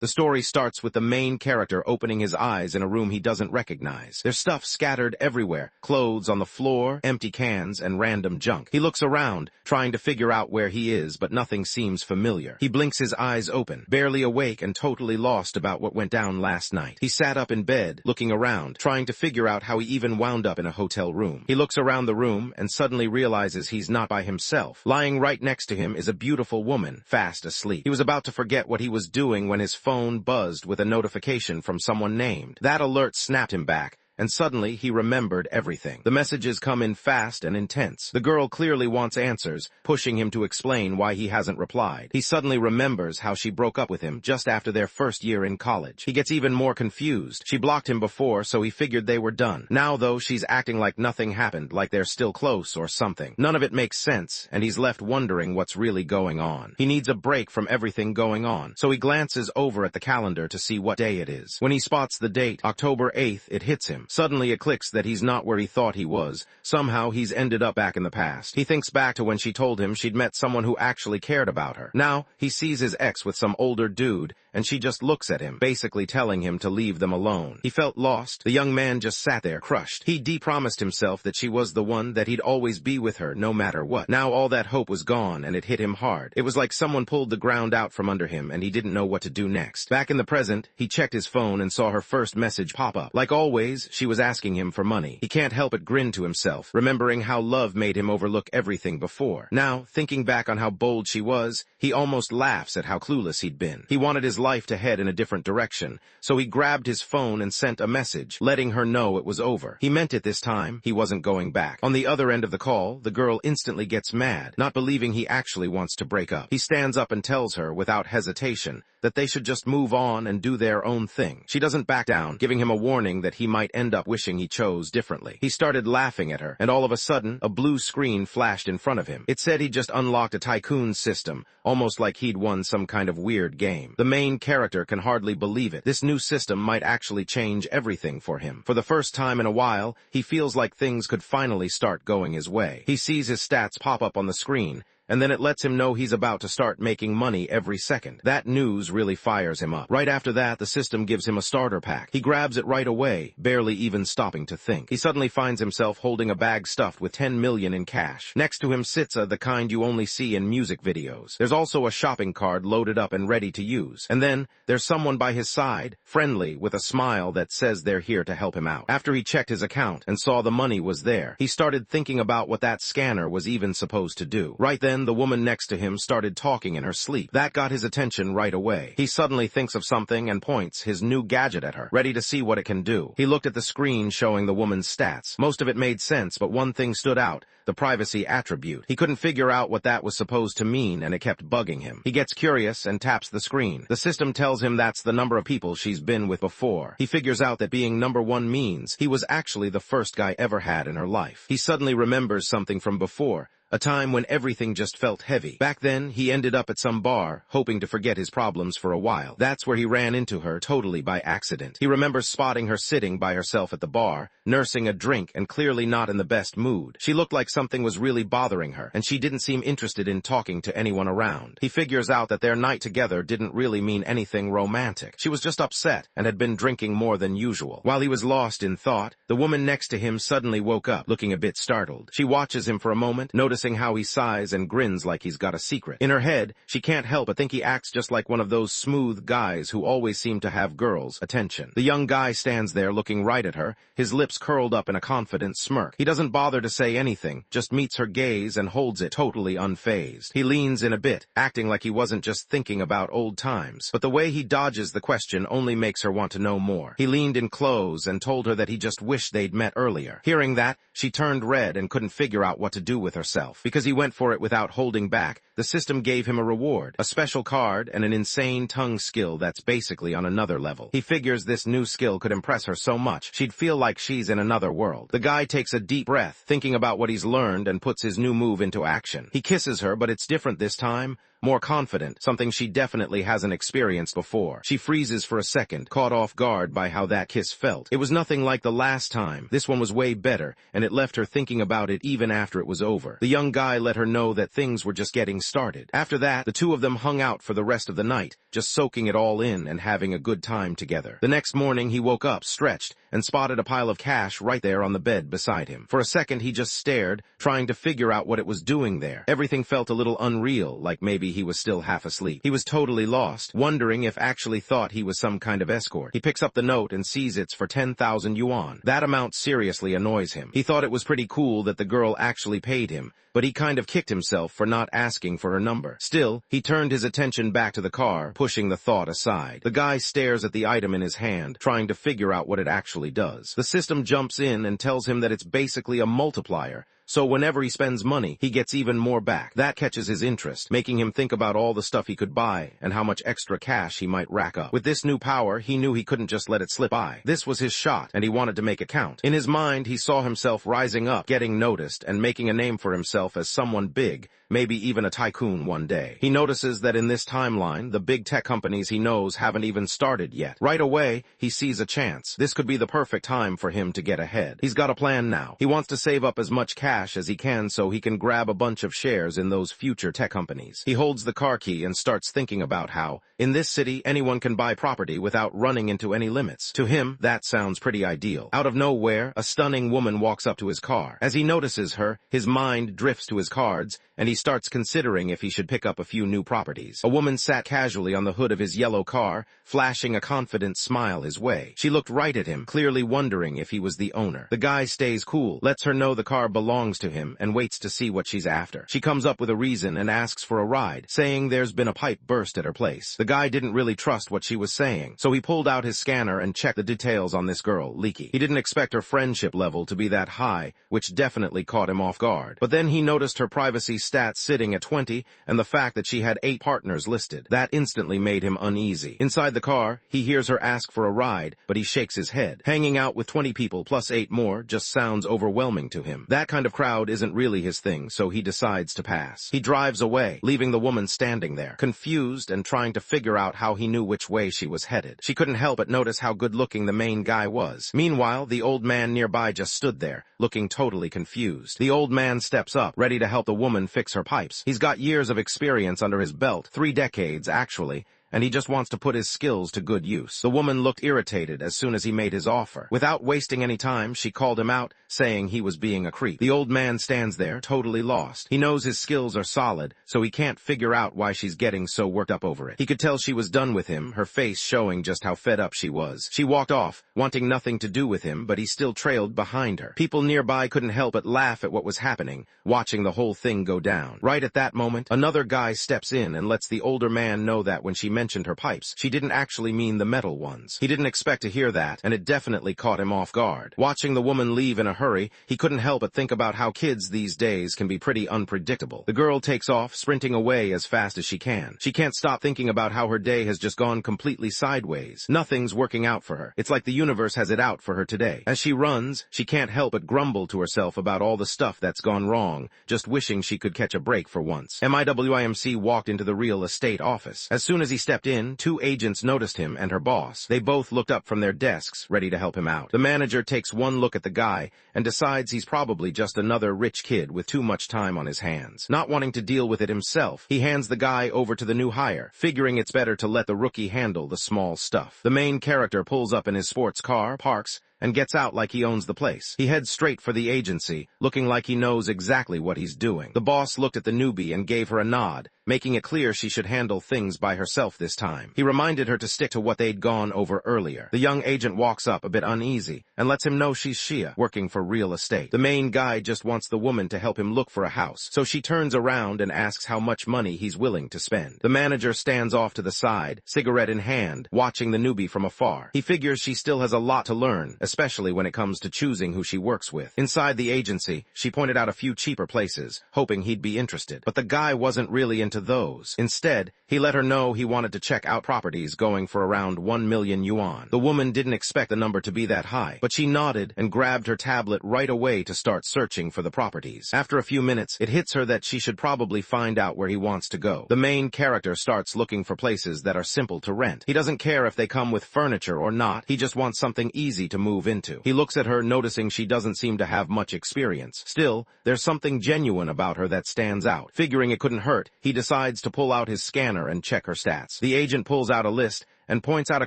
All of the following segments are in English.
The story starts with the main character opening his eyes in a room he doesn't recognize. There's stuff scattered everywhere, clothes on the floor, empty cans, and random junk. He looks around, trying to figure out where he is, but nothing seems familiar. He blinks his eyes open, barely awake and totally lost about what went down last night. He sat up in bed, looking around, trying to figure out how he even wound up in a hotel room. He looks around the room and suddenly realizes he's not by himself. Lying right next to him is a beautiful woman, fast asleep. He was about to forget what he was doing when his phone buzzed with a notification from someone named. That alert snapped him back, and suddenly he remembered everything. The messages come in fast and intense. The girl clearly wants answers, pushing him to explain why he hasn't replied. He suddenly remembers how she broke up with him just after their first year in college. He gets even more confused. She blocked him before, so he figured they were done. Now, though, she's acting like nothing happened, like they're still close or something. None of it makes sense, and he's left wondering what's really going on. He needs a break from everything going on, so he glances over at the calendar to see what day it is. When he spots the date, October 8th, it hits him. Suddenly it clicks that he's not where he thought he was. Somehow he's ended up back in the past. He thinks back to when she told him she'd met someone who actually cared about her. Now, he sees his ex with some older dude, and she just looks at him, basically telling him to leave them alone. He felt lost. The young man just sat there, crushed. He de-promised himself that she was the one, that he'd always be with her, no matter what. Now all that hope was gone, and it hit him hard. It was like someone pulled the ground out from under him, and he didn't know what to do next. Back in the present, he checked his phone and saw her first message pop up. Like always, she was asking him for money. He can't help but grin to himself, remembering how love made him overlook everything before. Now, thinking back on how bold she was, he almost laughs at how clueless he'd been. He wanted his life to head in a different direction, so he grabbed his phone and sent a message, letting her know it was over. He meant it this time. He wasn't going back. On the other end of the call, the girl instantly gets mad, not believing he actually wants to break up. He stands up and tells her, without hesitation, that they should just move on and do their own thing. She doesn't back down, giving him a warning that he might end up wishing he chose differently. He started laughing at her, and all of a sudden, a blue screen flashed in front of him. It said he'd just unlocked a tycoon system, almost like he'd won some kind of weird game. The main character can hardly believe it. This new system might actually change everything for him. For the first time in a while, he feels like things could finally start going his way. He sees his stats pop up on the screen, and then it lets him know he's about to start making money every second. That news really fires him up. Right after that, the system gives him a starter pack. He grabs it right away, barely even stopping to think. He suddenly finds himself holding a bag stuffed with 10 million in cash. Next to him sits the kind you only see in music videos. There's also a shopping cart loaded up and ready to use. And then, there's someone by his side, friendly, with a smile that says they're here to help him out. After he checked his account and saw the money was there, he started thinking about what that scanner was even supposed to do. Right then, the woman next to him started talking in her sleep. That got his attention right away. He suddenly thinks of something and points his new gadget at her, ready to see what it can do. He looked at the screen showing the woman's stats. Most of it made sense, but one thing stood out: the privacy attribute. He couldn't figure out what that was supposed to mean, and it kept bugging him. He gets curious and taps the screen. The system tells him that's the number of people she's been with before. He figures out that being number one means he was actually the first guy ever had in her life. He suddenly remembers something from before, a time when everything just felt heavy. Back then, he ended up at some bar, hoping to forget his problems for a while. That's where he ran into her, totally by accident. He remembers spotting her sitting by herself at the bar, nursing a drink and clearly not in the best mood. She looked like something was really bothering her, and she didn't seem interested in talking to anyone around. He figures out that their night together didn't really mean anything romantic. She was just upset and had been drinking more than usual. While he was lost in thought, the woman next to him suddenly woke up, looking a bit startled. She watches him for a moment, noticing how he sighs and grins like he's got a secret. In her head, she can't help but think he acts just like one of those smooth guys who always seem to have girls' attention. The young guy stands there looking right at her, his lips curled up in a confident smirk. He doesn't bother to say anything, just meets her gaze and holds it totally unfazed. He leans in a bit, acting like he wasn't just thinking about old times. But the way he dodges the question only makes her want to know more. He leaned in close and told her that he just wished they'd met earlier. Hearing that, she turned red and couldn't figure out what to do with herself. Because he went for it without holding back, the system gave him a reward, a special card, and an insane tongue skill that's basically on another level. He figures this new skill could impress her so much, she'd feel like she's in another world. The guy takes a deep breath, thinking about what he's learned, and puts his new move into action. He kisses her, but it's different this time. More confident, something she definitely hasn't experienced before. She freezes for a second, caught off guard by how that kiss felt. It was nothing like the last time. This one was way better, and it left her thinking about it even after it was over. The young guy let her know that things were just getting started. After that, the two of them hung out for the rest of the night, just soaking it all in and having a good time together. The next morning, he woke up, stretched, and spotted a pile of cash right there on the bed beside him. For a second, he just stared, trying to figure out what it was doing there. Everything felt a little unreal, like maybe he was still half asleep. He was totally lost, wondering if actually thought he was some kind of escort. He picks up the note and sees it's for 10,000 yuan. That amount seriously annoys him. He thought it was pretty cool that the girl actually paid him, but he kind of kicked himself for not asking for her number. Still, he turned his attention back to the car, pushing the thought aside. The guy stares at the item in his hand, trying to figure out what it actually does. The system jumps in and tells him that it's basically a multiplier, so whenever he spends money, he gets even more back. That catches his interest, making him think about all the stuff he could buy and how much extra cash he might rack up. With this new power, he knew he couldn't just let it slip by. This was his shot, and he wanted to make it count. In his mind, he saw himself rising up, getting noticed, and making a name for himself as someone big, maybe even a tycoon one day. He notices that in this timeline, the big tech companies he knows haven't even started yet. Right away, he sees a chance. This could be the perfect time for him to get ahead. He's got a plan now. He wants to save up as much cash as he can so he can grab a bunch of shares in those future tech companies. He holds the car key and starts thinking about how, in this city, anyone can buy property without running into any limits. To him, that sounds pretty ideal. Out of nowhere, a stunning woman walks up to his car. As he notices her, his mind drifts to his cards, and he starts considering if he should pick up a few new properties. A woman sat casually on the hood of his yellow car, flashing a confident smile his way. She looked right at him, clearly wondering if he was the owner. The guy stays cool, lets her know the car belongs to him, and waits to see what she's after. She comes up with a reason and asks for a ride, saying there's been a pipe burst at her place. The guy didn't really trust what she was saying, so he pulled out his scanner and checked the details on this girl, Leaky. He didn't expect her friendship level to be that high, which definitely caught him off guard. But then he noticed her privacy stats sitting at 20, and the fact that she had 8 partners listed. That instantly made him uneasy. Inside the car, he hears her ask for a ride, but he shakes his head. Hanging out with 20 people plus 8 more just sounds overwhelming to him. That kind of crowd isn't really his thing, so he decides to pass. He drives away, leaving the woman standing there, confused and trying to figure out how he knew which way she was headed. She couldn't help but notice how good-looking the main guy was. Meanwhile, the old man nearby just stood there, looking totally confused. The old man steps up, ready to help the woman fix her pipes. He's got years of experience under his belt, 3 decades actually, and he just wants to put his skills to good use. The woman looked irritated as soon as he made his offer. Without wasting any time, she called him out, saying he was being a creep. The old man stands there, totally lost. He knows his skills are solid, so he can't figure out why she's getting so worked up over it. He could tell she was done with him, her face showing just how fed up she was. She walked off, wanting nothing to do with him, but he still trailed behind her. People nearby couldn't help but laugh at what was happening, watching the whole thing go down. Right at that moment, another guy steps in and lets the older man know that when she mentioned her pipes, she didn't actually mean the metal ones. He didn't expect to hear that, and it definitely caught him off guard. Watching the woman leave in a hurry, he couldn't help but think about how kids these days can be pretty unpredictable. The girl takes off, sprinting away as fast as she can. She can't stop thinking about how her day has just gone completely sideways. Nothing's working out for her. It's like the universe has it out for her today. As she runs, she can't help but grumble to herself about all the stuff that's gone wrong, just wishing she could catch a break for once. MIWIMC walked into the real estate office. As soon as he stepped in, 2 agents noticed him and her boss. They both looked up from their desks, ready to help him out. The manager takes one look at the guy and decides he's probably just another rich kid with too much time on his hands. Not wanting to deal with it himself, he hands the guy over to the new hire, figuring it's better to let the rookie handle the small stuff. The main character pulls up in his sports car, parks, and gets out like he owns the place. He heads straight for the agency, looking like he knows exactly what he's doing. The boss looked at the newbie and gave her a nod, making it clear she should handle things by herself this time. He reminded her to stick to what they'd gone over earlier. The young agent walks up a bit uneasy and lets him know she's Shia, working for real estate. The main guy just wants the woman to help him look for a house, so she turns around and asks how much money he's willing to spend. The manager stands off to the side, cigarette in hand, watching the newbie from afar. He figures she still has a lot to learn, especially when it comes to choosing who she works with. Inside the agency, she pointed out a few cheaper places, hoping he'd be interested. But the guy wasn't really into those. Instead, he let her know he wanted to check out properties going for around 1 million yuan. The woman didn't expect the number to be that high, but she nodded and grabbed her tablet right away to start searching for the properties. After a few minutes, it hits her that she should probably find out where he wants to go. The main character starts looking for places that are simple to rent. He doesn't care if they come with furniture or not, he just wants something easy to move move into. He looks at her, noticing she doesn't seem to have much experience. Still, there's something genuine about her that stands out. Figuring it couldn't hurt, he decides to pull out his scanner and check her stats. The agent pulls out a list and points out a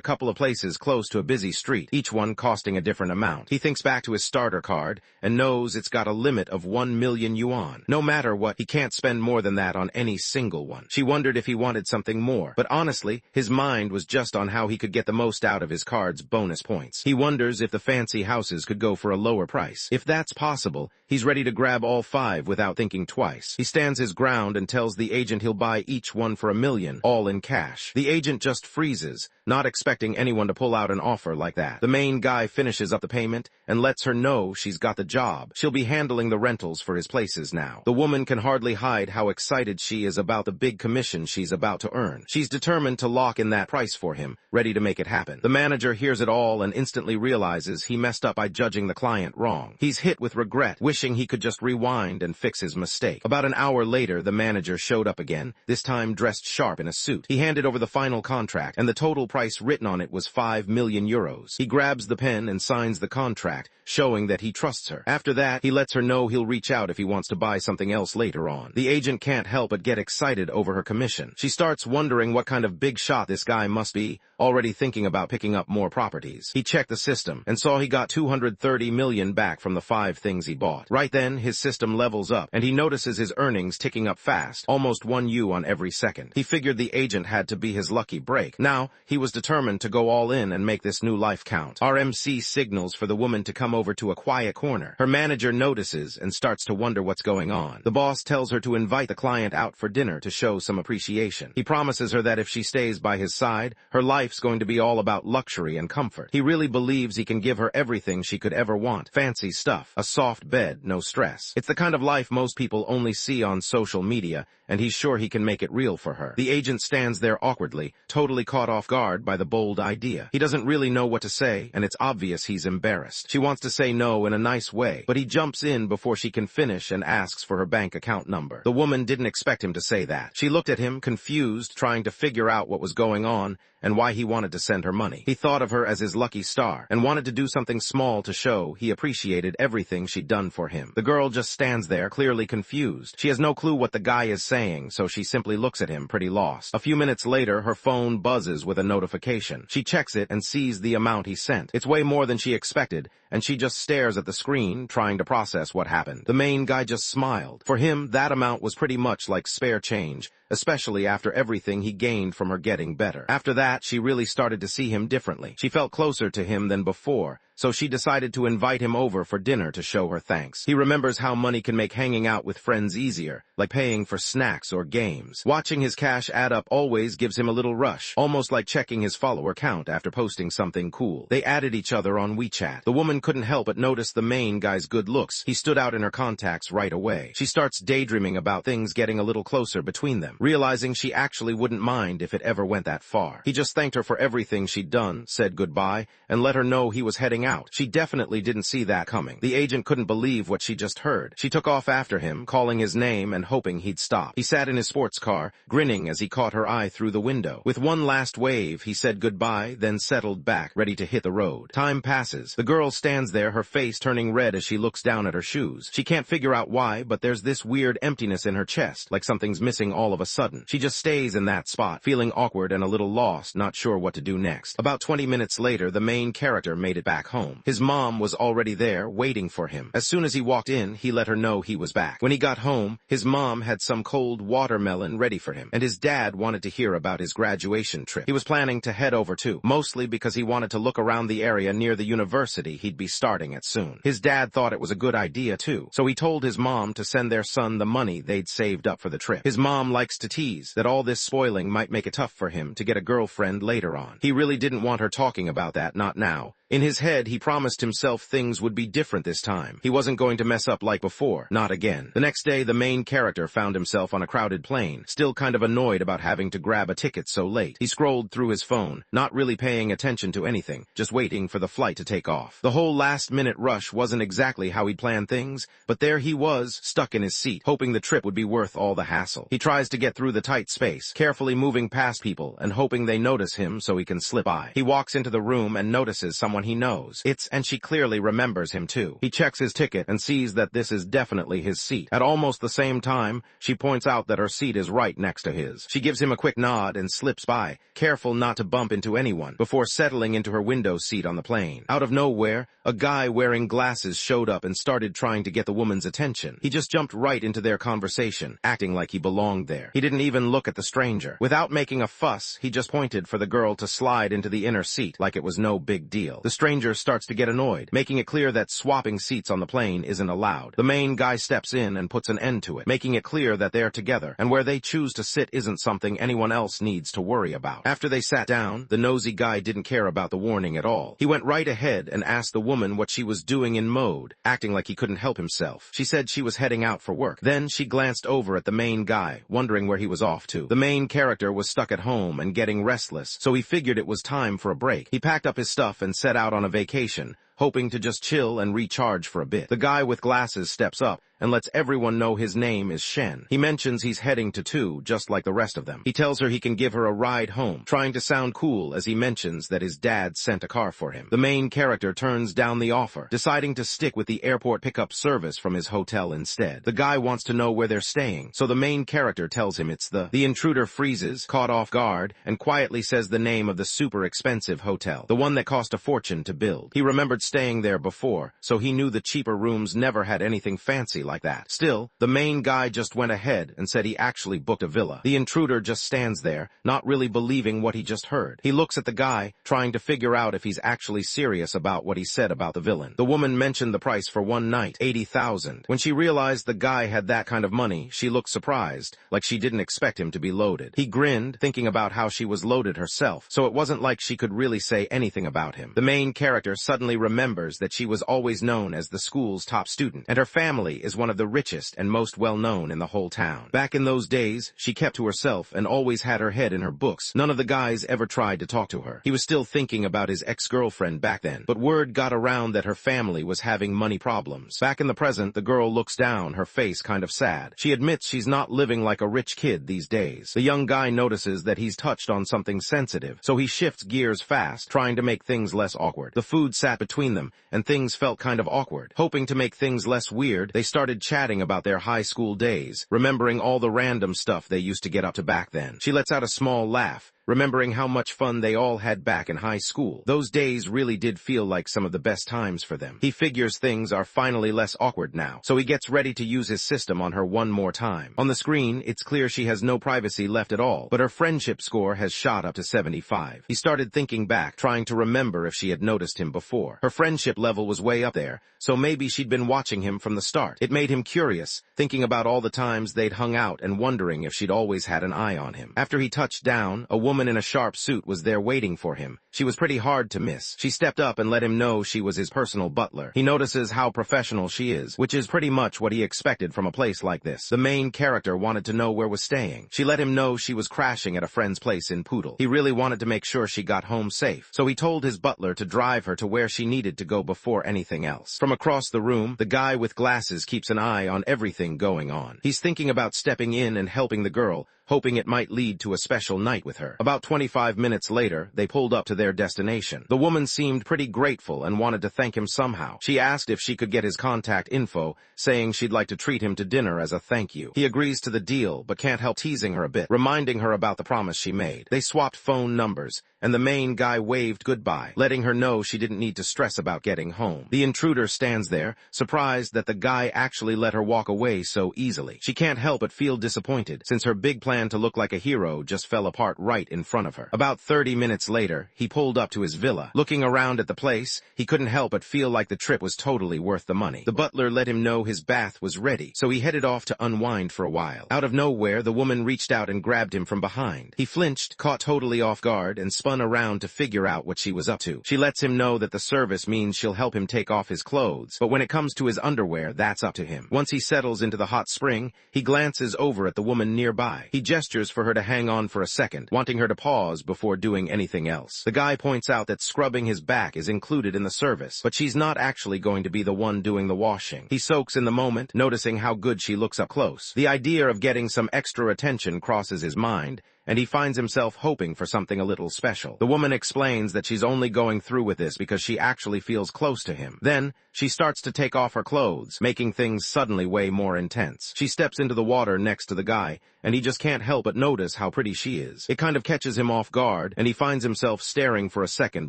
couple of places close to a busy street, each one costing a different amount. He thinks back to his starter card and knows it's got a limit of 1 million yuan. No matter what, he can't spend more than that on any single one. She wondered if he wanted something more, but honestly, his mind was just on how he could get the most out of his card's bonus points. He wonders if the fancy houses could go for a lower price. If that's possible, he's ready to grab all 5 without thinking twice. He stands his ground and tells the agent he'll buy each one for 1 million, all in cash. The agent just freezes, not expecting anyone to pull out an offer like that. The main guy finishes up the payment and lets her know she's got the job. She'll be handling the rentals for his places now. The woman can hardly hide how excited she is about the big commission she's about to earn. She's determined to lock in that price for him, ready to make it happen. The manager hears it all and instantly realizes he messed up by judging the client wrong. He's hit with regret, wishing he could just rewind and fix his mistake. About an hour later, the manager showed up again, this time dressed sharp in a suit. He handed over the final contract, and the total price written on it was 5 million euros. He grabs the pen and signs the contract, showing that he trusts her. After that, he lets her know he'll reach out if he wants to buy something else later on. The agent can't help but get excited over her commission. She starts wondering what kind of big shot this guy must be, already thinking about picking up more properties. He checked the system and saw he got 230 million back from the 5 things he bought. Right then, his system levels up, and he notices his earnings ticking up fast, almost 1 U on every second. He figured the agent had to be his lucky break. Now, he was determined to go all in and make this new life count. RMC signals for the woman to come over to a quiet corner. Her manager notices and starts to wonder what's going on. The boss tells her to invite the client out for dinner to show some appreciation. He promises her that if she stays by his side, her life's going to be all about luxury and comfort. He really believes he can give her everything she could ever want. Fancy stuff. A soft bed, no stress. It's the kind of life most people only see on social media, and he's sure he can make it real for her. The agent stands there awkwardly, totally caught off guard by the bold idea. He doesn't really know what to say, and it's obvious he's embarrassed. She wants to say no in a nice way, but he jumps in before she can finish and asks for her bank account number. The woman didn't expect him to say that. She looked at him, confused, trying to figure out what was going on and why he wanted to send her money. He thought of her as his lucky star and wanted to do something small to show he appreciated everything she'd done for him. The girl just stands there, clearly confused. She has no clue what the guy is saying, so she simply looks at him, pretty lost. A few minutes later, her phone buzzes with a notification. She checks it and sees the amount he sent. It's way more than she expected, and she just stares at the screen, trying to process what happened. The main guy just smiled. For him, that amount was pretty much like spare change, especially after everything he gained from her getting better. After that, she really started to see him differently. She felt closer to him than before, so she decided to invite him over for dinner to show her thanks. He remembers how money can make hanging out with friends easier, like paying for snacks or games. Watching his cash add up always gives him a little rush, almost like checking his follower count after posting something cool. They added each other on WeChat. The woman couldn't help but notice the main guy's good looks. He stood out in her contacts right away. She starts daydreaming about things getting a little closer between them, realizing she actually wouldn't mind if it ever went that far. He just thanked her for everything she'd done, said goodbye, and let her know he was heading out. She definitely didn't see that coming. The agent couldn't believe what she just heard. She took off after him, calling his name and hoping he'd stop. He sat in his sports car, grinning as he caught her eye through the window. With one last wave, he said goodbye, then settled back, ready to hit the road. Time passes. The girl stands there, her face turning red as she looks down at her shoes. She can't figure out why, but there's this weird emptiness in her chest, like something's missing all of a sudden. She just stays in that spot, feeling awkward and a little lost, not sure what to do next. About 20 minutes later, the main character made it back home. His mom was already there, waiting for him. As soon as he walked in, he let her know he was back. When he got home, his mom had some cold watermelon ready for him, and his dad wanted to hear about his graduation trip. He was planning to head over too, mostly because he wanted to look around the area near the university he'd be starting at soon. His dad thought it was a good idea too, so he told his mom to send their son the money they'd saved up for the trip. His mom likes to tease that all this spoiling might make it tough for him to get a girlfriend later on. He really didn't want her talking about that, not now. In his head, he promised himself things would be different this time. He wasn't going to mess up like before, not again. The next day, the main character found himself on a crowded plane, still kind of annoyed about having to grab a ticket so late. He scrolled through his phone, not really paying attention to anything, just waiting for the flight to take off. The whole last-minute rush wasn't exactly how he'd planned things, but there he was, stuck in his seat, hoping the trip would be worth all the hassle. He tries to get through the tight space, carefully moving past people and hoping they notice him so he can slip by. He walks into the room and notices someone someone he knows. And she clearly remembers him too. He checks his ticket and sees that this is definitely his seat. At almost the same time, she points out that her seat is right next to his. She gives him a quick nod and slips by, careful not to bump into anyone, before settling into her window seat on the plane. Out of nowhere, a guy wearing glasses showed up and started trying to get the woman's attention. He just jumped right into their conversation, acting like he belonged there. He didn't even look at the stranger. Without making a fuss, he just pointed for the girl to slide into the inner seat like it was no big deal. The stranger starts to get annoyed, making it clear that swapping seats on the plane isn't allowed. The main guy steps in and puts an end to it, making it clear that they're together, and where they choose to sit isn't something anyone else needs to worry about. After they sat down, the nosy guy didn't care about the warning at all. He went right ahead and asked the woman what she was doing in mode, acting like he couldn't help himself. She said she was heading out for work. Then she glanced over at the main guy, wondering where he was off to. The main character was stuck at home and getting restless, so he figured it was time for a break. He packed up his stuff and set out on a vacation, hoping to just chill and recharge for a bit. The guy with glasses steps up and lets everyone know his name is Shen. He mentions he's heading to 2, just like the rest of them. He tells her he can give her a ride home, trying to sound cool as he mentions that his dad sent a car for him. The main character turns down the offer, deciding to stick with the airport pickup service from his hotel instead. The guy wants to know where they're staying, so the main character tells him it's the intruder freezes, caught off guard, and quietly says the name of the super expensive hotel, the one that cost a fortune to build. He remembered staying there before, so he knew the cheaper rooms never had anything fancy like that. Still, the main guy just went ahead and said he actually booked a villa. The intruder just stands there, not really believing what he just heard. He looks at the guy, trying to figure out if he's actually serious about what he said about the villain. The woman mentioned the price for one night, 80,000. When she realized the guy had that kind of money, she looked surprised, like she didn't expect him to be loaded. He grinned, thinking about how she was loaded herself, so it wasn't like she could really say anything about him. The main character suddenly remembers that she was always known as the school's top student, and her family is one of the richest and most well-known in the whole town. Back in those days, she kept to herself and always had her head in her books. None of the guys ever tried to talk to her. He was still thinking about his ex-girlfriend back then, but word got around that her family was having money problems. Back in the present, the girl looks down, her face kind of sad. She admits she's not living like a rich kid these days. The young guy notices that he's touched on something sensitive, so he shifts gears fast, trying to make things less awkward. The food sat between them, and things felt kind of awkward. Hoping to make things less weird, they started chatting about their high school days, remembering all the random stuff they used to get up to back then. She lets out a small laugh, remembering how much fun they all had back in high school. Those days really did feel like some of the best times for them. He figures things are finally less awkward now, so he gets ready to use his system on her one more time. On the screen, it's clear she has no privacy left at all, but her friendship score has shot up to 75. He started thinking back, trying to remember if she had noticed him before. Her friendship level was way up there, so maybe she'd been watching him from the start. It made him curious, thinking about all the times they'd hung out and wondering if she'd always had an eye on him. After he touched down, a woman in a sharp suit was there waiting for him. She was pretty hard to miss. She stepped up and let him know she was his personal butler. He notices how professional she is, which is pretty much what he expected from a place like this. The main character wanted to know where was staying. She let him know she was crashing at a friend's place in Poodle. He really wanted to make sure she got home safe, so he told his butler to drive her to where she needed to go before anything else. From across the room, the guy with glasses keeps an eye on everything going on. He's thinking about stepping in and helping the girl, hoping it might lead to a special night with her. About 25 minutes later, they pulled up to their destination. The woman seemed pretty grateful and wanted to thank him somehow. She asked if she could get his contact info, saying she'd like to treat him to dinner as a thank you. He agrees to the deal, but can't help teasing her a bit, reminding her about the promise she made. They swapped phone numbers, and the main guy waved goodbye, letting her know she didn't need to stress about getting home. The intruder stands there, surprised that the guy actually let her walk away so easily. She can't help but feel disappointed, since her big plan to look like a hero just fell apart right in front of her. About 30 minutes later, he pulled up to his villa. Looking around at the place, he couldn't help but feel like the trip was totally worth the money. The butler let him know his bath was ready, so he headed off to unwind for a while. Out of nowhere, the woman reached out and grabbed him from behind. He flinched, caught totally off guard, and spun around to figure out what she was up to. She lets him know that the service means she'll help him take off his clothes, but when it comes to his underwear, that's up to him. Once he settles into the hot spring, he glances over at the woman nearby. He gestures for her to hang on for a second, wanting her to pause before doing anything else. The guy points out that scrubbing his back is included in the service, but she's not actually going to be the one doing the washing. He soaks in the moment, noticing how good she looks up close. The idea of getting some extra attention crosses his mind, and he finds himself hoping for something a little special. The woman explains that she's only going through with this because she actually feels close to him. Then, she starts to take off her clothes, making things suddenly way more intense. She steps into the water next to the guy, and he just can't help but notice how pretty she is. It kind of catches him off guard, and he finds himself staring for a second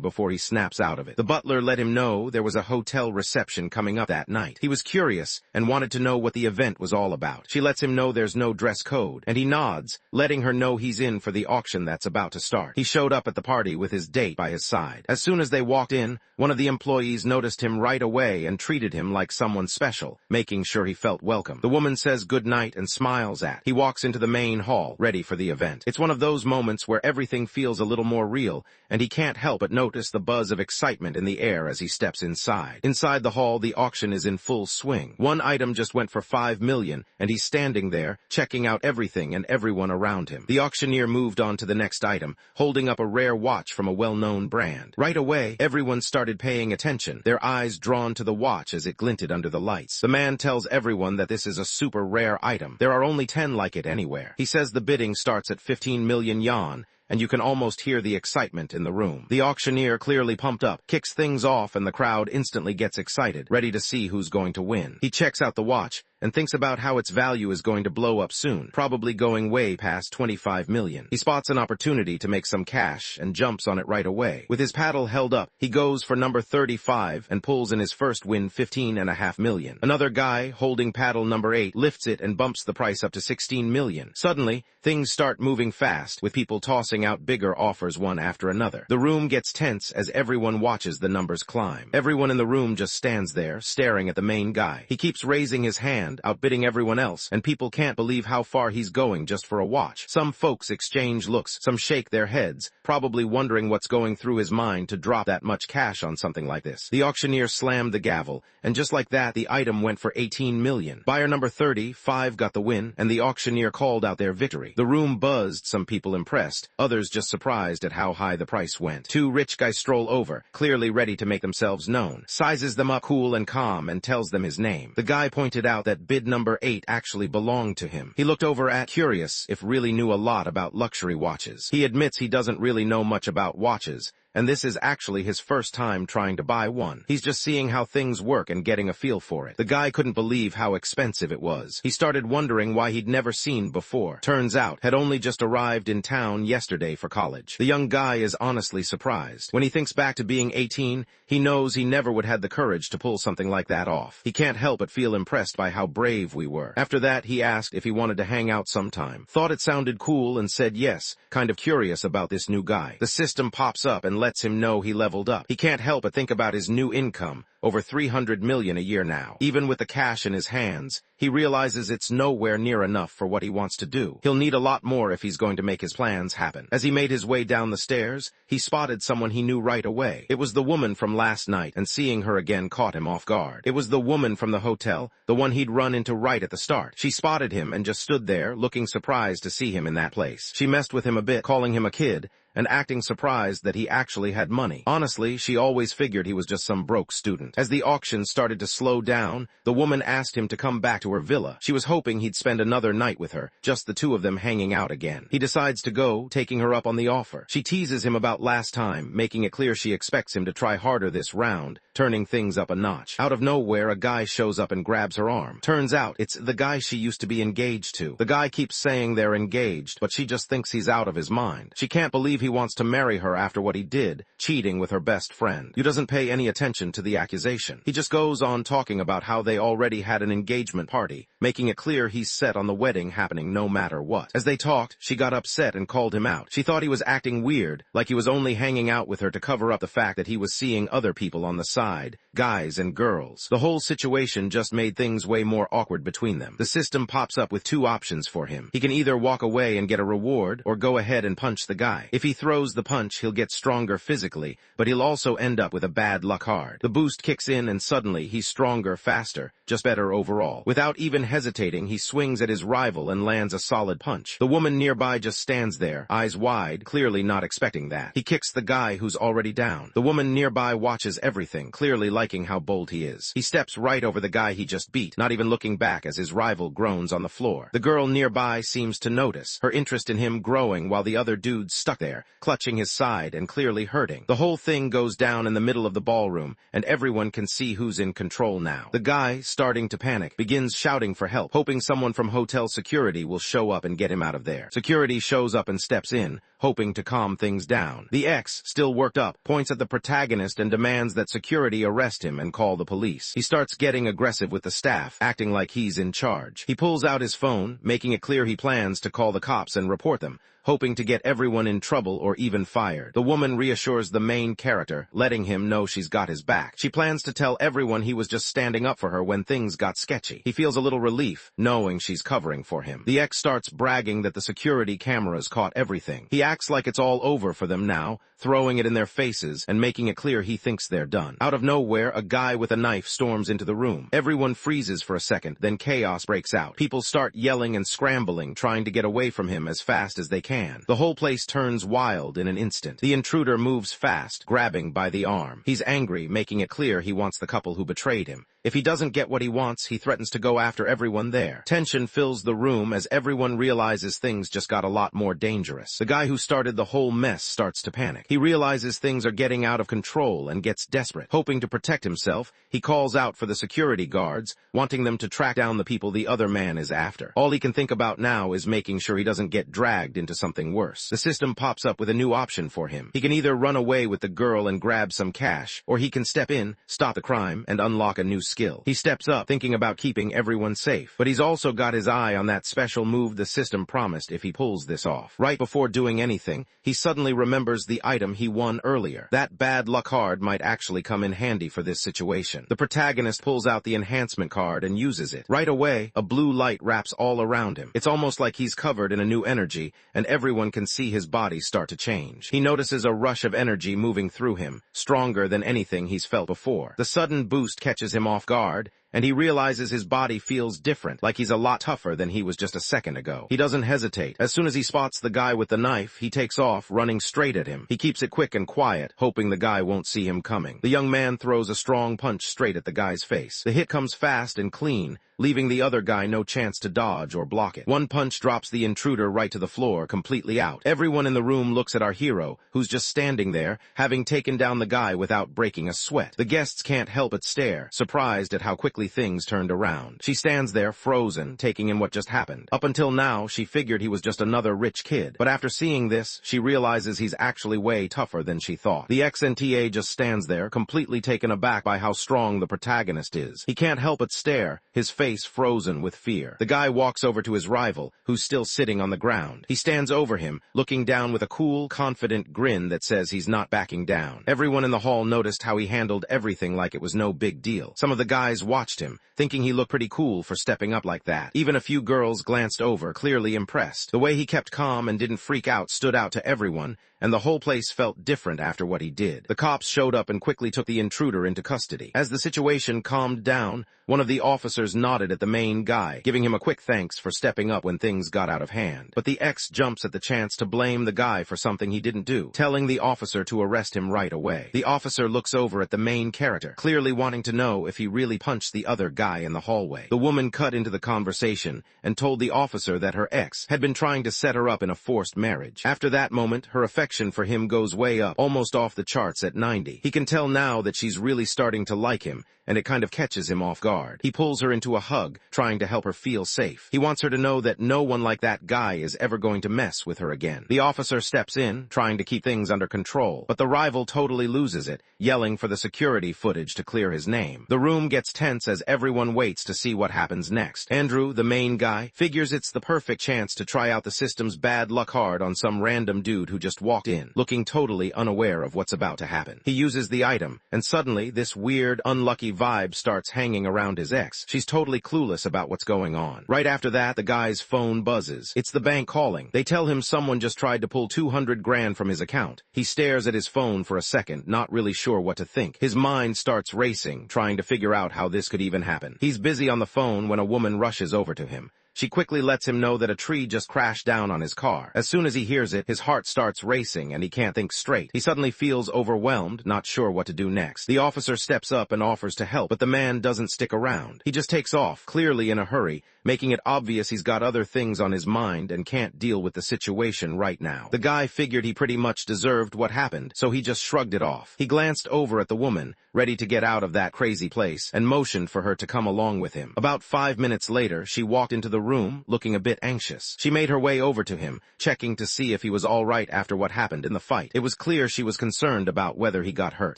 before he snaps out of it. The butler let him know there was a hotel reception coming up that night. He was curious and wanted to know what the event was all about. She lets him know there's no dress code, and he nods, letting her know he's in for the auction that's about to start. He showed up at the party with his date by his side. As soon as they walked in, one of the employees noticed him right away and treated him like someone special, making sure he felt welcome. The woman says goodnight and smiles at. He walks into the main hall, ready for the event. It's one of those moments where everything feels a little more real, and he can't help but notice the buzz of excitement in the air as he steps inside. Inside the hall, the auction is in full swing. One item just went for $5 million, and he's standing there, checking out everything and everyone around him. The auctioneer moved on to the next item, holding up a rare watch from a well-known brand. Right away, everyone started paying attention, their eyes drawn to the watch as it glinted under the lights. The man tells everyone that this is a super rare item. There are only 10 like it anywhere. He says the bidding starts at 15 million yuan, and you can almost hear the excitement in the room. The auctioneer, clearly pumped up, kicks things off, and the crowd instantly gets excited, ready to see who's going to win. He checks out the watch and thinks about how its value is going to blow up soon, probably going way past 25 million. He spots an opportunity to make some cash and jumps on it right away. With his paddle held up, he goes for number 35 and pulls in his first win, 15.5 million. Another guy, holding paddle number 8, lifts it and bumps the price up to 16 million. Suddenly, things start moving fast, with people tossing out bigger offers one after another. The room gets tense as everyone watches the numbers climb. Everyone in the room just stands there, staring at the main guy. He keeps raising his hand, outbidding everyone else, and people can't believe how far he's going just for a watch. Some folks exchange looks, some shake their heads, probably wondering what's going through his mind to drop that much cash on something like this. The auctioneer slammed the gavel, and just like that, the item went for 18 million. Buyer number 35 got the win, and the auctioneer called out their victory. The room buzzed, some people impressed, others just surprised at how high the price went. Two rich guys stroll over, clearly ready to make themselves known, sizes them up cool and calm, and tells them his name. The guy pointed out that bid number 8 actually belonged to him. He looked over at, curious if really knew a lot about luxury watches. He admits he doesn't really know much about watches, and this is actually his first time trying to buy one. He's just seeing how things work and getting a feel for it. The guy couldn't believe how expensive it was. He started wondering why he'd never seen before. Turns out, had only just arrived in town yesterday for college. The young guy is honestly surprised. When he thinks back to being 18, he knows he never would have the courage to pull something like that off. He can't help but feel impressed by how brave we were. After that, he asked if he wanted to hang out sometime. Thought it sounded cool and said yes, kind of curious about this new guy. The system pops up and lets him know he leveled up. He can't help but think about his new income, over 300 million a year now. Even with the cash in his hands, he realizes it's nowhere near enough for what he wants to do. He'll need a lot more if he's going to make his plans happen. As he made his way down the stairs, he spotted someone he knew right away. It was the woman from last night, and seeing her again caught him off guard. It was the woman from the hotel, the one he'd run into right at the start. She spotted him and just stood there, looking surprised to see him in that place. She messed with him a bit, calling him a kid, and acting surprised that he actually had money. Honestly, she always figured he was just some broke student. As the auction started to slow down, the woman asked him to come back to her villa. She was hoping he'd spend another night with her, just the two of them hanging out again. He decides to go, taking her up on the offer. She teases him about last time, making it clear she expects him to try harder this round, turning things up a notch. Out of nowhere, a guy shows up and grabs her arm. Turns out, it's the guy she used to be engaged to. The guy keeps saying they're engaged, but she just thinks he's out of his mind. She can't believe he wants to marry her after what he did, cheating with her best friend. He doesn't pay any attention to the accusation. He just goes on talking about how they already had an engagement party, making it clear he's set on the wedding happening no matter what. As they talked, she got upset and called him out. She thought he was acting weird, like he was only hanging out with her to cover up the fact that he was seeing other people on the side, guys and girls. The whole situation just made things way more awkward between them. The system pops up with two options for him. He can either walk away and get a reward, or go ahead and punch the guy. If he throws the punch, he'll get stronger physically, but he'll also end up with a bad luck card. The boost kicks in and suddenly he's stronger faster, just better overall. Without even hesitating, he swings at his rival and lands a solid punch. The woman nearby just stands there, eyes wide, clearly not expecting that. He kicks the guy who's already down. The woman nearby watches everything, clearly liking how bold he is. He steps right over the guy he just beat, not even looking back as his rival groans on the floor. The girl nearby seems to notice, her interest in him growing while the other dude's stuck there, clutching his side and clearly hurting. The whole thing goes down in the middle of the ballroom, and everyone can see who's in control now. The guy, starting to panic, begins shouting for help, hoping someone from hotel security will show up and get him out of there. Security shows up and steps in, hoping to calm things down. The ex, still worked up, points at the protagonist and demands that security arrest him and call the police. He starts getting aggressive with the staff, acting like he's in charge. He pulls out his phone, making it clear he plans to call the cops and report them, hoping to get everyone in trouble or even fired. The woman reassures the main character, letting him know she's got his back. She plans to tell everyone he was just standing up for her when things got sketchy. He feels a little relief, knowing she's covering for him. The ex starts bragging that the security cameras caught everything. He acts like it's all over for them now, throwing it in their faces and making it clear he thinks they're done. Out of nowhere, a guy with a knife storms into the room. Everyone freezes for a second, then chaos breaks out. People start yelling and scrambling, trying to get away from him as fast as they can. The whole place turns wild in an instant. The intruder moves fast, grabbing by the arm. He's angry, making it clear he wants the couple who betrayed him. If he doesn't get what he wants, he threatens to go after everyone there. Tension fills the room as everyone realizes things just got a lot more dangerous. The guy who started the whole mess starts to panic. He realizes things are getting out of control and gets desperate. Hoping to protect himself, he calls out for the security guards, wanting them to track down the people the other man is after. All he can think about now is making sure he doesn't get dragged into something worse. The system pops up with a new option for him. He can either run away with the girl and grab some cash, or he can step in, stop the crime, and unlock a new skill. He steps up, thinking about keeping everyone safe, but he's also got his eye on that special move the system promised if he pulls this off. Right before doing anything, he suddenly remembers the item he won earlier. That bad luck card might actually come in handy for this situation. The protagonist pulls out the enhancement card and uses it. Right away, a blue light wraps all around him. It's almost like he's covered in a new energy, and everyone can see his body start to change. He notices a rush of energy moving through him, stronger than anything he's felt before. The sudden boost catches him off guard, and he realizes his body feels different, like he's a lot tougher than he was just a second ago. He doesn't hesitate. As soon as he spots the guy with the knife, he takes off, running straight at him. He keeps it quick and quiet, hoping the guy won't see him coming. The young man throws a strong punch straight at the guy's face. The hit comes fast and clean, leaving the other guy no chance to dodge or block it. One punch drops the intruder right to the floor, completely out. Everyone in the room looks at our hero, who's just standing there, having taken down the guy without breaking a sweat. The guests can't help but stare, surprised at how quickly things turned around. She stands there, frozen, taking in what just happened. Up until now, she figured he was just another rich kid, but after seeing this, she realizes he's actually way tougher than she thought. The ex-NTA just stands there, completely taken aback by how strong the protagonist is. He can't help but stare, his face frozen with fear. The guy walks over to his rival, who's still sitting on the ground. He stands over him, looking down with a cool, confident grin that says he's not backing down. Everyone in the hall noticed how he handled everything like it was no big deal. Some of the guys watched him, thinking he looked pretty cool for stepping up like that. Even a few girls glanced over, clearly impressed. The way he kept calm and didn't freak out stood out to everyone, and the whole place felt different after what he did. The cops showed up and quickly took the intruder into custody. As the situation calmed down, one of the officers nodded at the main guy, giving him a quick thanks for stepping up when things got out of hand. But the ex jumps at the chance to blame the guy for something he didn't do, telling the officer to arrest him right away. The officer looks over at the main character, clearly wanting to know if he really punched the other guy in the hallway. The woman cut into the conversation and told the officer that her ex had been trying to set her up in a forced marriage. After that moment, her affection for him goes way up, almost off the charts at 90. He can tell now that she's really starting to like him, and it kind of catches him off guard. He pulls her into a hug, trying to help her feel safe. He wants her to know that no one like that guy is ever going to mess with her again. The officer steps in, trying to keep things under control, but the rival totally loses it, yelling for the security footage to clear his name. The room gets tense as everyone waits to see what happens next. Andrew, the main guy, figures it's the perfect chance to try out the system's bad luck card on some random dude who just walked in, looking totally unaware of what's about to happen. He uses the item, and suddenly this weird, unlucky vibe starts hanging around his ex. She's totally clueless about what's going on. Right after that, the guy's phone buzzes. It's the bank calling. They tell him someone just tried to pull 200 grand from his account. He stares at his phone for a second, not really sure what to think. His mind starts racing, trying to figure out how this could even happen. He's busy on the phone when a woman rushes over to him. She quickly lets him know that a tree just crashed down on his car. As soon as he hears it, his heart starts racing and he can't think straight. He suddenly feels overwhelmed, not sure what to do next. The officer steps up and offers to help, but the man doesn't stick around. He just takes off, clearly in a hurry, making it obvious he's got other things on his mind and can't deal with the situation right now. The guy figured he pretty much deserved what happened, so he just shrugged it off. He glanced over at the woman, ready to get out of that crazy place, and motioned for her to come along with him. About 5 minutes later, she walked into the room, looking a bit anxious. She made her way over to him, checking to see if he was all right after what happened in the fight. It was clear she was concerned about whether he got hurt.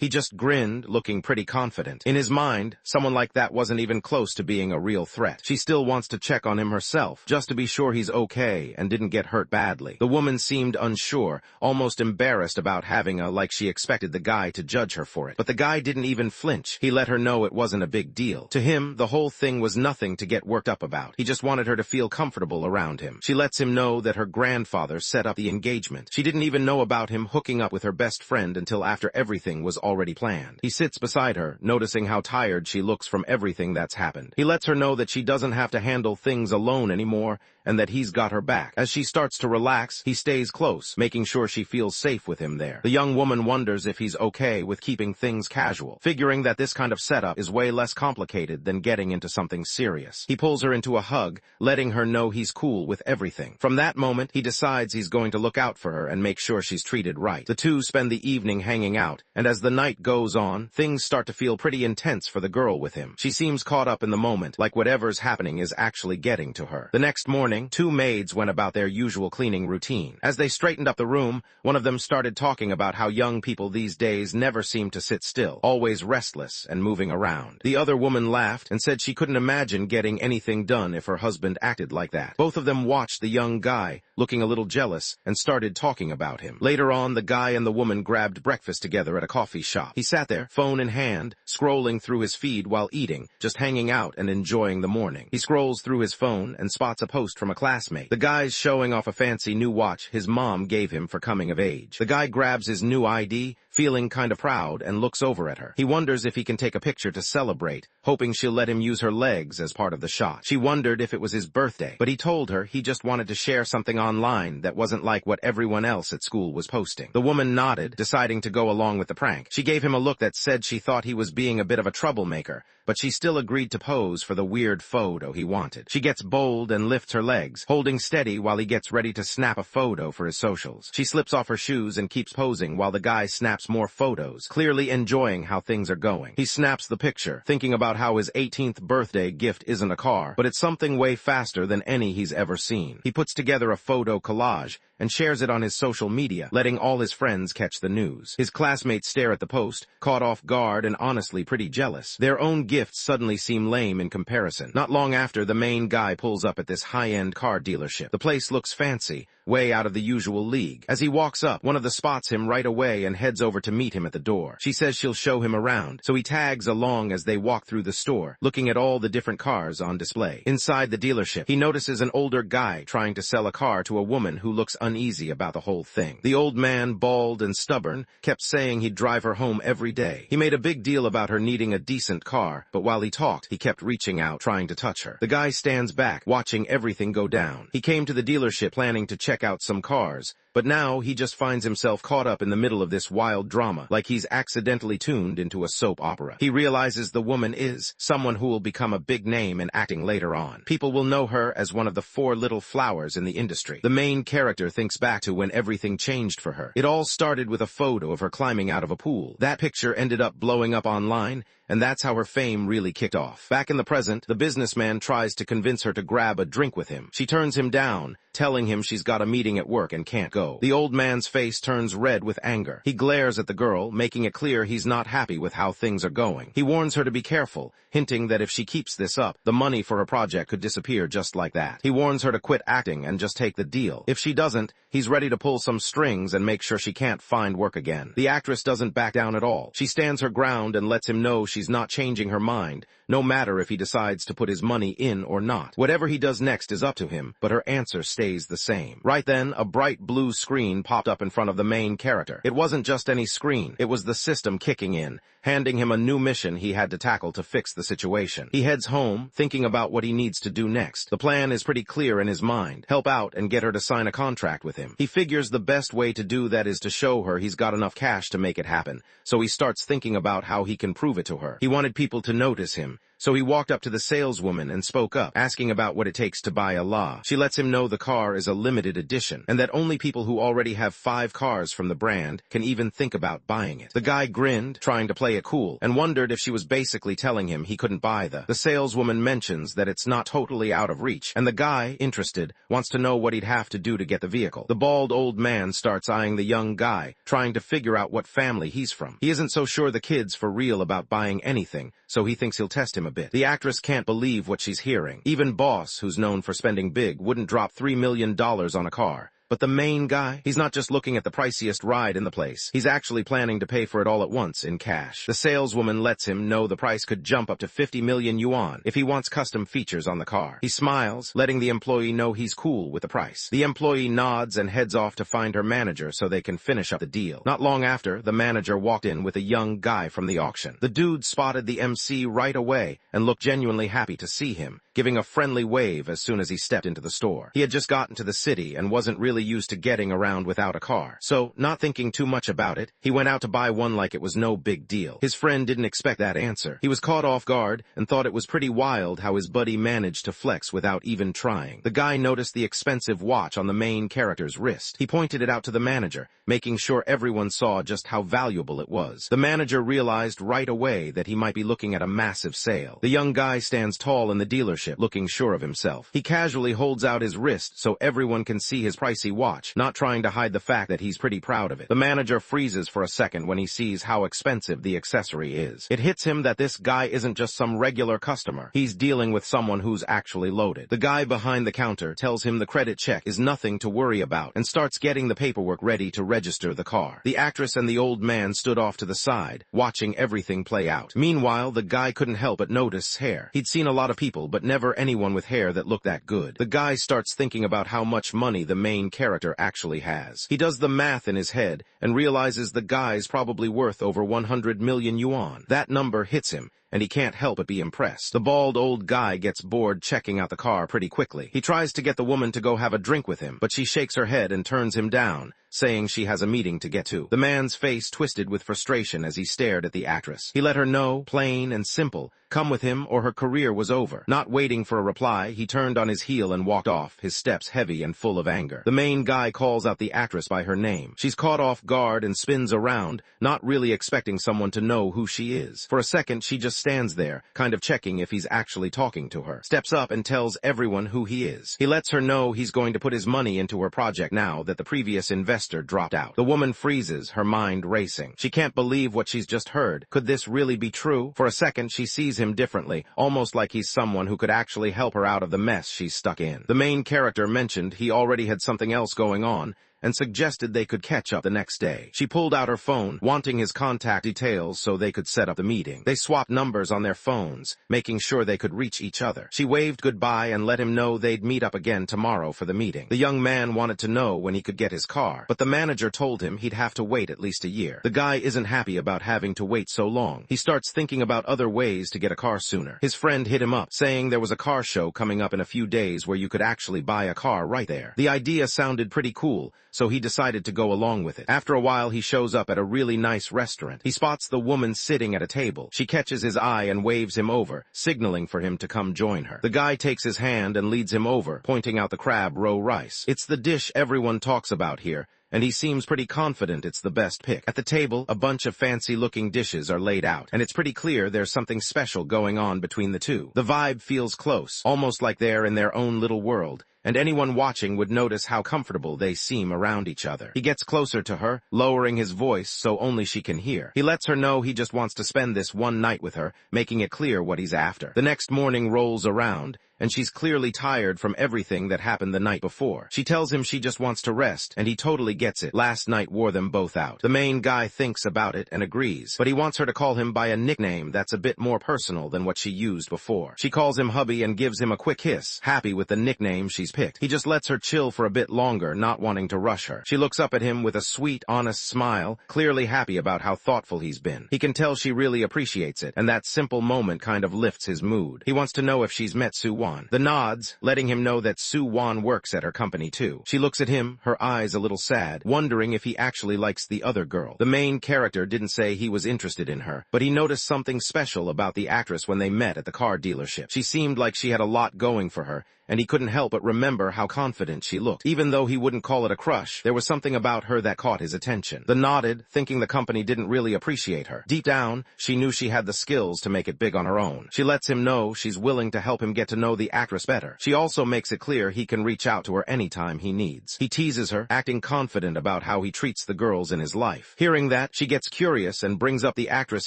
He just grinned, looking pretty confident. In his mind, someone like that wasn't even close to being a real threat. She still wants to check on him herself, just to be sure he's okay and didn't get hurt badly. The woman seemed unsure, almost embarrassed about having like she expected the guy to judge her for it. But the guy didn't even flinch. He let her know it wasn't a big deal. To him, the whole thing was nothing to get worked up about. He just wanted her to feel comfortable around him. She lets him know that her grandfather set up the engagement. She didn't even know about him hooking up with her best friend until after everything was already planned. He sits beside her, noticing how tired she looks from everything that's happened. He lets her know that she doesn't have to handle things alone anymore and that he's got her back. As she starts to relax, he stays close, making sure she feels safe with him there. The young woman wonders if he's okay with keeping things casual, figuring that this kind of setup is way less complicated than getting into something serious. He pulls her into a hug, letting her know he's cool with everything. From that moment, he decides he's going to look out for her and make sure she's treated right. The two spend the evening hanging out, and as the night goes on, things start to feel pretty intense for the girl with him. She seems caught up in the moment, like whatever's happening is actually getting to her. The next morning, two maids went about their usual cleaning routine. As they straightened up the room, one of them started talking about how young people these days never seem to sit still, always restless and moving around. The other woman laughed and said she couldn't imagine getting anything done if her husband acted like that. Both of them watched the young guy, looking a little jealous, and started talking about him. Later on, the guy and the woman grabbed breakfast together at a coffee shop. He sat there, phone in hand, scrolling through his feed while eating, just hanging out and enjoying the morning. He scrolls through his phone and spots a post from a classmate. The guy's showing off a fancy new watch his mom gave him for coming of age. The guy grabs his new ID, feeling kind of proud, and looks over at her. He wonders if he can take a picture to celebrate, hoping she'll let him use her legs as part of the shot. She wondered if it was his birthday, but he told her he just wanted to share something online that wasn't like what everyone else at school was posting. The woman nodded, deciding to go along with the prank. She gave him a look that said she thought he was being a bit of a troublemaker, but she still agreed to pose for the weird photo he wanted. She gets bold and lifts her legs, holding steady while he gets ready to snap a photo for his socials. She slips off her shoes and keeps posing while the guy snaps more photos, clearly enjoying how things are going. He snaps the picture, thinking about how his 18th birthday gift isn't a car, but it's something way faster than any he's ever seen. He puts together a photo collage and shares it on his social media, letting all his friends catch the news. His classmates stare at the post, caught off guard and honestly pretty jealous. Their own gifts suddenly seem lame in comparison. Not long after, the main guy pulls up at this high-end car dealership. The place looks fancy, way out of the usual league. As he walks up, one of them spots him right away and heads over to meet him at the door. She says she'll show him around, so he tags along as they walk through the store, looking at all the different cars on display. Inside the dealership, he notices an older guy trying to sell a car to a woman who looks uneasy about the whole thing. The old man, bald and stubborn, kept saying he'd drive her home every day. He made a big deal about her needing a decent car, but while he talked, he kept reaching out, trying to touch her. The guy stands back, watching everything go down. He came to the dealership planning to check out some cars, but now he just finds himself caught up in the middle of this wild drama, like he's accidentally tuned into a soap opera. He realizes the woman is someone who will become a big name in acting later on. People will know her as one of the 4 little flowers in the industry. The main character thinks back to when everything changed for her. It all started with a photo of her climbing out of a pool. That picture ended up blowing up online, and that's how her fame really kicked off. Back in the present, the businessman tries to convince her to grab a drink with him. She turns him down, telling him she's got a meeting at work and can't go. The old man's face turns red with anger. He glares at the girl, making it clear he's not happy with how things are going. He warns her to be careful, hinting that if she keeps this up, the money for her project could disappear just like that. He warns her to quit acting and just take the deal. If she doesn't, he's ready to pull some strings and make sure she can't find work again. The actress doesn't back down at all. She stands her ground and lets him know she she's not changing her mind, no matter if he decides to put his money in or not. Whatever he does next is up to him, but her answer stays the same. Right then, a bright blue screen popped up in front of the main character. It wasn't just any screen, it was the system kicking in, handing him a new mission he had to tackle to fix the situation. He heads home, thinking about what he needs to do next. The plan is pretty clear in his mind: help out and get her to sign a contract with him. He figures the best way to do that is to show her he's got enough cash to make it happen, so he starts thinking about how he can prove it to her. He wanted people to notice him, so he walked up to the saleswoman and spoke up, asking about what it takes to buy a La. She lets him know the car is a limited edition, and that only people who already have 5 cars from the brand can even think about buying it. The guy grinned, trying to play it cool, and wondered if she was basically telling him he couldn't buy the saleswoman mentions that it's not totally out of reach, and the guy, interested, wants to know what he'd have to do to get the vehicle. The bald old man starts eyeing the young guy, trying to figure out what family he's from. He isn't so sure the kid's for real about buying anything, so he thinks he'll test him a bit. The actress can't believe what she's hearing. Even Boss, who's known for spending big, wouldn't drop $3 million on a car. But the main guy, he's not just looking at the priciest ride in the place. He's actually planning to pay for it all at once in cash. The saleswoman lets him know the price could jump up to 50 million yuan if he wants custom features on the car. He smiles, letting the employee know he's cool with the price. The employee nods and heads off to find her manager so they can finish up the deal. Not long after, the manager walked in with a young guy from the auction. The dude spotted the MC right away and looked genuinely happy to see him, giving a friendly wave as soon as he stepped into the store. He had just gotten to the city and wasn't really used to getting around without a car. So, not thinking too much about it, he went out to buy one like it was no big deal. His friend didn't expect that answer. He was caught off guard and thought it was pretty wild how his buddy managed to flex without even trying. The guy noticed the expensive watch on the main character's wrist. He pointed it out to the manager, making sure everyone saw just how valuable it was. The manager realized right away that he might be looking at a massive sale. The young guy stands tall in the dealership, looking sure of himself. He casually holds out his wrist so everyone can see his pricey watch, not trying to hide the fact that he's pretty proud of it. The manager freezes for a second when he sees how expensive the accessory is. It hits him that this guy isn't just some regular customer. He's dealing with someone who's actually loaded. The guy behind the counter tells him the credit check is nothing to worry about and starts getting the paperwork ready to register the car. The actress and the old man stood off to the side, watching everything play out. Meanwhile, the guy couldn't help but notice hair. He'd seen a lot of people, but never anyone with hair that looked that good. The guy starts thinking about how much money the main character actually has. He does the math in his head and realizes the guy's probably worth over 100 million yuan. That number hits him, and he can't help but be impressed. The bald old guy gets bored checking out the car pretty quickly. He tries to get the woman to go have a drink with him, but she shakes her head and turns him down, saying she has a meeting to get to. The man's face twisted with frustration as he stared at the actress. He let her know, plain and simple, come with him or her career was over. Not waiting for a reply, he turned on his heel and walked off, his steps heavy and full of anger. The main guy calls out the actress by her name. She's caught off guard and spins around, not really expecting someone to know who she is. For a second, she just stands there, kind of checking if he's actually talking to her. Steps up and tells everyone who he is. He lets her know he's going to put his money into her project now that the previous investor dropped out. The woman freezes, her mind racing. She can't believe what she's just heard. Could this really be true? For a second, she sees him differently, almost like he's someone who could actually help her out of the mess she's stuck in. The main character mentioned he already had something else going on, and suggested they could catch up the next day. She pulled out her phone, wanting his contact details so they could set up the meeting. They swapped numbers on their phones, making sure they could reach each other. She waved goodbye and let him know they'd meet up again tomorrow for the meeting. The young man wanted to know when he could get his car, but the manager told him he'd have to wait at least a year. The guy isn't happy about having to wait so long. He starts thinking about other ways to get a car sooner. His friend hit him up, saying there was a car show coming up in a few days where you could actually buy a car right there. The idea sounded pretty cool, so he decided to go along with it. After a while, he shows up at a really nice restaurant. He spots the woman sitting at a table. She catches his eye and waves him over, signaling for him to come join her. The guy takes his hand and leads him over, pointing out the crab roe rice. It's the dish everyone talks about here, and he seems pretty confident it's the best pick. At the table, a bunch of fancy-looking dishes are laid out, and it's pretty clear there's something special going on between the two. The vibe feels close, almost like they're in their own little world, and anyone watching would notice how comfortable they seem around each other. He gets closer to her, lowering his voice so only she can hear. He lets her know he just wants to spend this one night with her, making it clear what he's after. The next morning rolls around, and she's clearly tired from everything that happened the night before. She tells him she just wants to rest, and he totally gets it. Last night wore them both out. The main guy thinks about it and agrees, but he wants her to call him by a nickname that's a bit more personal than what she used before. She calls him hubby and gives him a quick kiss, happy with the nickname she's picked. He just lets her chill for a bit longer, not wanting to rush her. She looks up at him with a sweet, honest smile, clearly happy about how thoughtful he's been. He can tell she really appreciates it, and that simple moment kind of lifts his mood. He wants to know if she's met Soo-won. The nods, letting him know that Soo-won works at her company too. She looks at him, her eyes a little sad, wondering if he actually likes the other girl. The main character didn't say he was interested in her, but he noticed something special about the actress when they met at the car dealership. She seemed like she had a lot going for her, and he couldn't help but remember how confident she looked. Even though he wouldn't call it a crush, there was something about her that caught his attention. The nodded, thinking the company didn't really appreciate her. Deep down, she knew she had the skills to make it big on her own. She lets him know she's willing to help him get to know the actress better. She also makes it clear he can reach out to her anytime he needs. He teases her, acting confident about how he treats the girls in his life. Hearing that, she gets curious and brings up the actress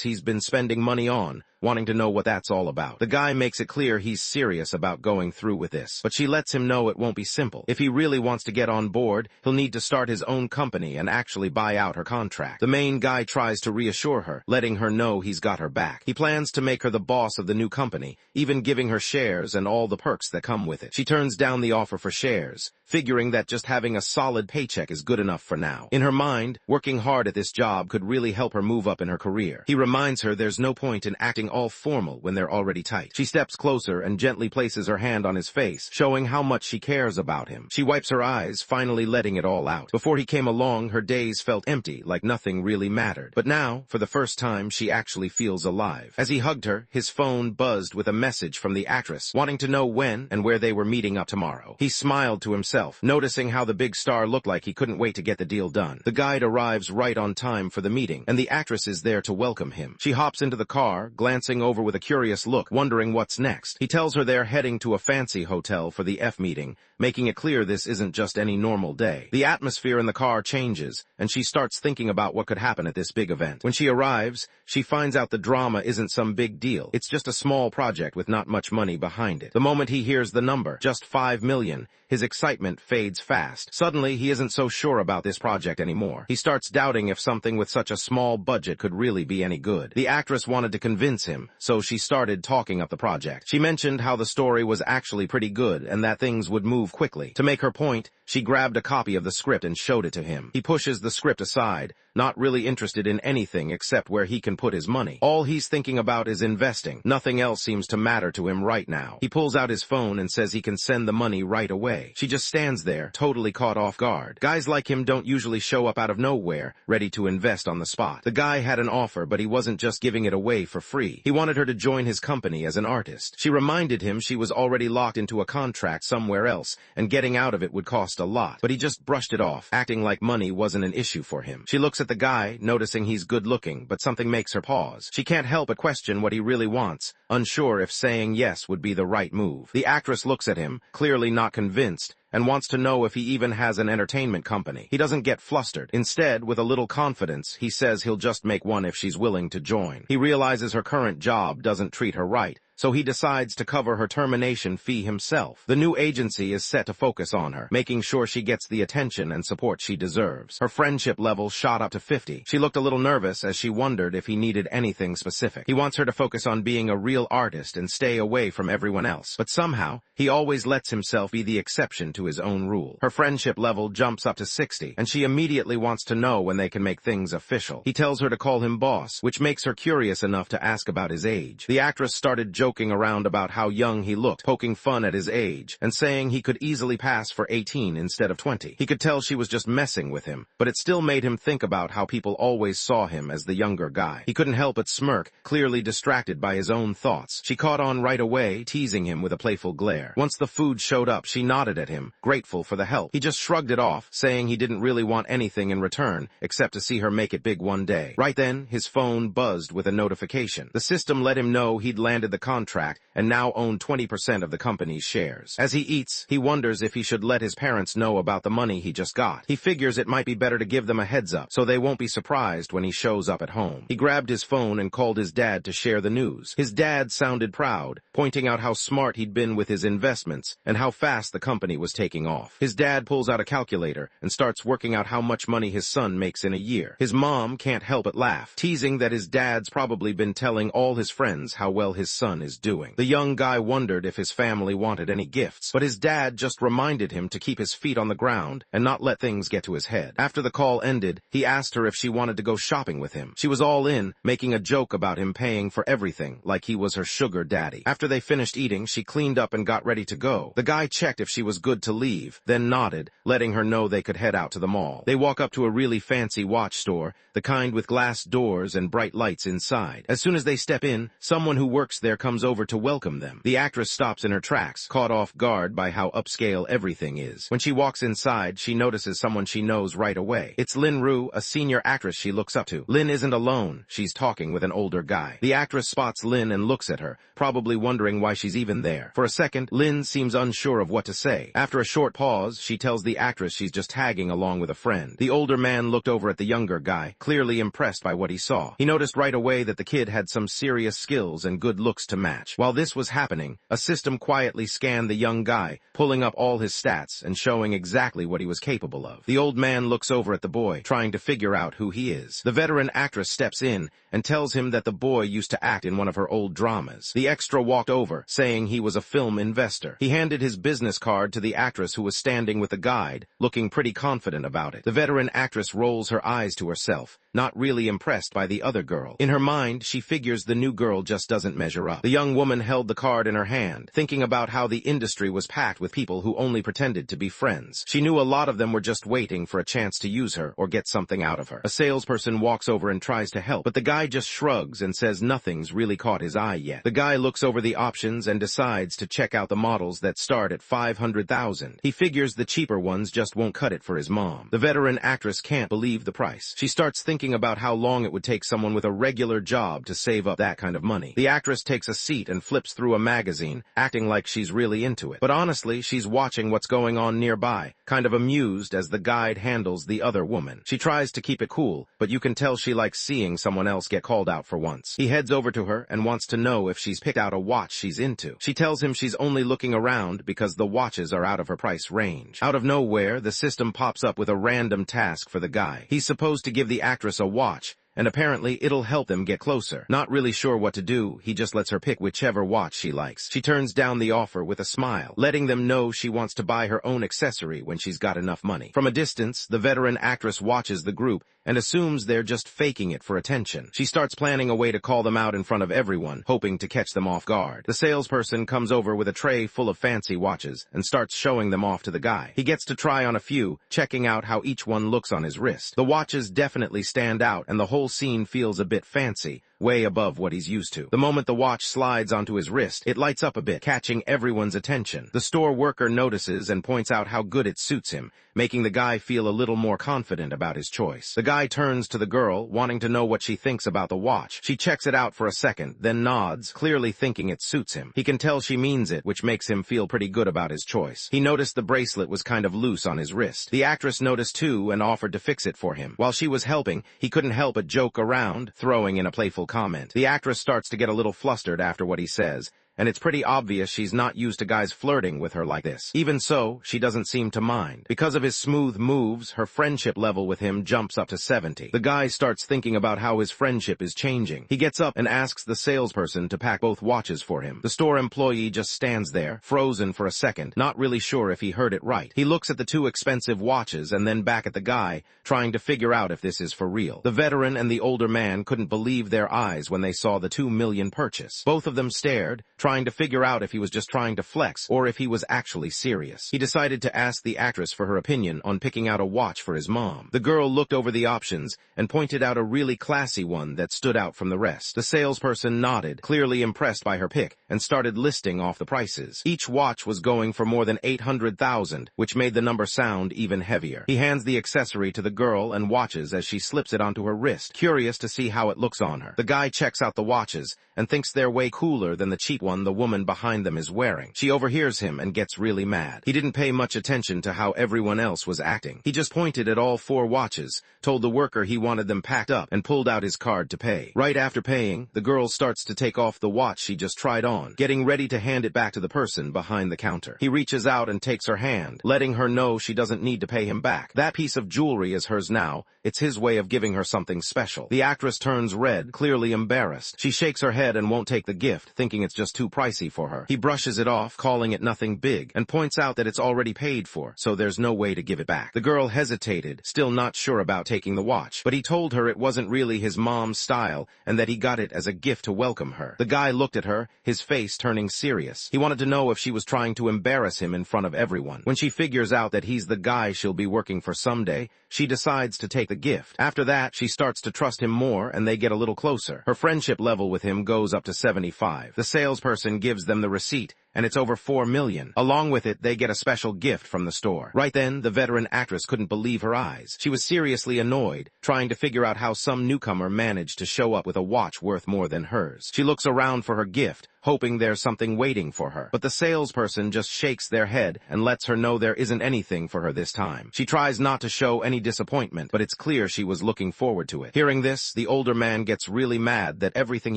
he's been spending money on, wanting to know what that's all about. The guy makes it clear he's serious about going through with this, but she lets him know it won't be simple. If he really wants to get on board, he'll need to start his own company and actually buy out her contract. The main guy tries to reassure her, letting her know he's got her back. He plans to make her the boss of the new company, even giving her shares and all the perks that come with it. She turns down the offer for shares, figuring that just having a solid paycheck is good enough for now. In her mind, working hard at this job could really help her move up in her career. He reminds her there's no point in acting all formal when they're already tight. She steps closer and gently places her hand on his face, showing how much she cares about him. She wipes her eyes, finally letting it all out. Before he came along, her days felt empty, like nothing really mattered. But now, for the first time, she actually feels alive. As he hugged her, his phone buzzed with a message from the actress, wanting to know when and where they were meeting up tomorrow. He smiled to himself, noticing how the big star looked like he couldn't wait to get the deal done. The guide arrives right on time for the meeting, and the actress is there to welcome him. She hops into the car, glancing over with a curious look, wondering what's next. He tells her they're heading to a fancy hotel for the F meeting, making it clear this isn't just any normal day. The atmosphere in the car changes, and she starts thinking about what could happen at this big event. When she arrives, she finds out the drama isn't some big deal. It's just a small project with not much money behind it. The moment he hears the number, just 5 million, his excitement fades fast. Suddenly, he isn't so sure about this project anymore. He starts doubting if something with such a small budget could really be any good. The actress wanted to convince him, so she started talking up the project. She mentioned how the story was actually pretty good and that things would move quickly. To make her point, she grabbed a copy of the script and showed it to him. He pushes the script aside, not really interested in anything except where he can put his money. All he's thinking about is investing. Nothing else seems to matter to him right now. He pulls out his phone and says he can send the money right away. She just stands there, totally caught off guard. Guys like him don't usually show up out of nowhere, ready to invest on the spot. The guy had an offer, but he wasn't just giving it away for free. He wanted her to join his company as an artist. She reminded him she was already locked into a contract somewhere else, and getting out of it would cost a lot. But he just brushed it off, acting like money wasn't an issue for him. She looks at the guy, noticing he's good-looking, but something makes her pause. She can't help but question what he really wants, unsure if saying yes would be the right move. The actress looks at him, clearly not convinced, and wants to know if he even has an entertainment company. He doesn't get flustered. Instead, with a little confidence, he says he'll just make one if she's willing to join. He realizes her current job doesn't treat her right, so he decides to cover her termination fee himself. The new agency is set to focus on her, making sure she gets the attention and support she deserves. Her friendship level shot up to 50. She looked a little nervous as she wondered if he needed anything specific. He wants her to focus on being a real artist and stay away from everyone else. But somehow, he always lets himself be the exception to his own rule. Her friendship level jumps up to 60, and she immediately wants to know when they can make things official. He tells her to call him boss, which makes her curious enough to ask about his age. The actress started joking around about how young he looked, poking fun at his age, and saying he could easily pass for 18 instead of 20. He could tell she was just messing with him, but it still made him think about how people always saw him as the younger guy. He couldn't help but smirk, clearly distracted by his own thoughts. She caught on right away, teasing him with a playful glare. Once the food showed up, she nodded at him, grateful for the help. He just shrugged it off, saying he didn't really want anything in return, except to see her make it big one day. Right then, his phone buzzed with a notification. The system let him know he'd landed the contract and now own 20% of the company's shares. As he eats, he wonders if he should let his parents know about the money he just got. He figures it might be better to give them a heads up so they won't be surprised when he shows up at home. He grabbed his phone and called his dad to share the news. His dad sounded proud, pointing out how smart he'd been with his investments and how fast the company was taking off. His dad pulls out a calculator and starts working out how much money his son makes in a year. His mom can't help but laugh, teasing that his dad's probably been telling all his friends how well his son is doing. The young guy wondered if his family wanted any gifts, but his dad just reminded him to keep his feet on the ground and not let things get to his head. After the call ended, he asked her if she wanted to go shopping with him. She was all in, making a joke about him paying for everything, like he was her sugar daddy. After they finished eating, she cleaned up and got ready to go. The guy checked if she was good to leave, then nodded, letting her know they could head out to the mall. They walk up to a really fancy watch store, the kind with glass doors and bright lights inside. As soon as they step in, someone who works there comes over to welcome them. The actress stops in her tracks, caught off guard by how upscale everything is. When she walks inside, she notices someone she knows right away. It's Lin Ru, a senior actress she looks up to. Lin isn't alone. She's talking with an older guy. The actress spots Lin and looks at her, probably wondering why she's even there. For a second, Lin seems unsure of what to say. After a short pause, she tells the actress she's just tagging along with a friend. The older man looked over at the younger guy, clearly impressed by what he saw. He noticed right away that the kid had some serious skills and good looks to match. While this was happening, a system quietly scanned the young guy, pulling up all his stats and showing exactly what he was capable of. The old man looks over at the boy, trying to figure out who he is. The veteran actress steps in and tells him that the boy used to act in one of her old dramas. The extra walked over, saying he was a film investor. He handed his business card to the actress who was standing with the guide, looking pretty confident about it. The veteran actress rolls her eyes to herself, not really impressed by the other girl. In her mind, she figures the new girl just doesn't measure up. The young woman held the card in her hand, thinking about how the industry was packed with people who only pretended to be friends. She knew a lot of them were just waiting for a chance to use her or get something out of her. A salesperson walks over and tries to help, but the guy just shrugs and says nothing's really caught his eye yet. The guy looks over the options and decides to check out the models that start at $500,000. He figures the cheaper ones just won't cut it for his mom. The veteran actress can't believe the price. She starts thinking about how long it would take someone with a regular job to save up that kind of money. The actress takes a seat and flips through a magazine, acting like she's really into it. But honestly, she's watching what's going on nearby, kind of amused as the guide handles the other woman. She tries to keep it cool, but you can tell she likes seeing someone else get called out for once. He heads over to her and wants to know if she's picked out a watch she's into. She tells him she's only looking around because the watches are out of her price range. Out of nowhere, the system pops up with a random task for the guy. He's supposed to give the actress a watch, and apparently it'll help them get closer. Not really sure what to do, he just lets her pick whichever watch she likes. She turns down the offer with a smile, letting them know she wants to buy her own accessory when she's got enough money. From a distance, the veteran actress watches the group and assumes they're just faking it for attention. She starts planning a way to call them out in front of everyone, hoping to catch them off guard. The salesperson comes over with a tray full of fancy watches and starts showing them off to the guy. He gets to try on a few, checking out how each one looks on his wrist. The watches definitely stand out, and the whole scene feels a bit fancy, way above what he's used to. The moment the watch slides onto his wrist, it lights up a bit, catching everyone's attention. The store worker notices and points out how good it suits him, making the guy feel a little more confident about his choice. The guy turns to the girl, wanting to know what she thinks about the watch. She checks it out for a second, then nods, clearly thinking it suits him. He can tell she means it, which makes him feel pretty good about his choice. He noticed the bracelet was kind of loose on his wrist. The actress noticed too and offered to fix it for him. While she was helping, he couldn't help but joke around, throwing in a playful comment. The actress starts to get a little flustered after what he says, and it's pretty obvious she's not used to guys flirting with her like this. Even so, she doesn't seem to mind. Because of his smooth moves, her friendship level with him jumps up to 70. The guy starts thinking about how his friendship is changing. He gets up and asks the salesperson to pack both watches for him. The store employee just stands there, frozen for a second, not really sure if he heard it right. He looks at the two expensive watches and then back at the guy, trying to figure out if this is for real. The veteran and the older man couldn't believe their eyes when they saw the $2 million purchase. Both of them stared, trying trying to figure out if he was just trying to flex or if he was actually serious. He decided to ask the actress for her opinion on picking out a watch for his mom. The girl looked over the options and pointed out a really classy one that stood out from the rest. The salesperson nodded, clearly impressed by her pick, and started listing off the prices. Each watch was going for more than 800,000, which made the number sound even heavier. He hands the accessory to the girl and watches as she slips it onto her wrist, curious to see how it looks on her. The guy checks out the watches and thinks they're way cooler than the cheap one the woman behind them is wearing. She overhears him and gets really mad. He didn't pay much attention to how everyone else was acting. He just pointed at all 4 watches, told the worker he wanted them packed up, and pulled out his card to pay. Right after paying, the girl starts to take off the watch she just tried on, getting ready to hand it back to the person behind the counter. He reaches out and takes her hand, letting her know she doesn't need to pay him back. That piece of jewelry is hers now. It's his way of giving her something special. The actress turns red, clearly embarrassed. She shakes her head and won't take the gift, thinking it's just too pricey for her. He brushes it off, calling it nothing big, and points out that it's already paid for, so there's no way to give it back. The girl hesitated, still not sure about taking the watch, but he told her it wasn't really his mom's style and that he got it as a gift to welcome her. The guy looked at her, his face turning serious. He wanted to know if she was trying to embarrass him in front of everyone. When she figures out that he's the guy she'll be working for someday, she decides to take the gift. After that, she starts to trust him more and they get a little closer. Her friendship level with him goes up to 75. The salesperson gives them the receipt, and it's over 4 million. Along with it, they get a special gift from the store. Right then, the veteran actress couldn't believe her eyes. She was seriously annoyed, trying to figure out how some newcomer managed to show up with a watch worth more than hers. She looks around for her gift, hoping there's something waiting for her. But the salesperson just shakes their head and lets her know there isn't anything for her this time. She tries not to show any disappointment, but it's clear she was looking forward to it. Hearing this, the older man gets really mad that everything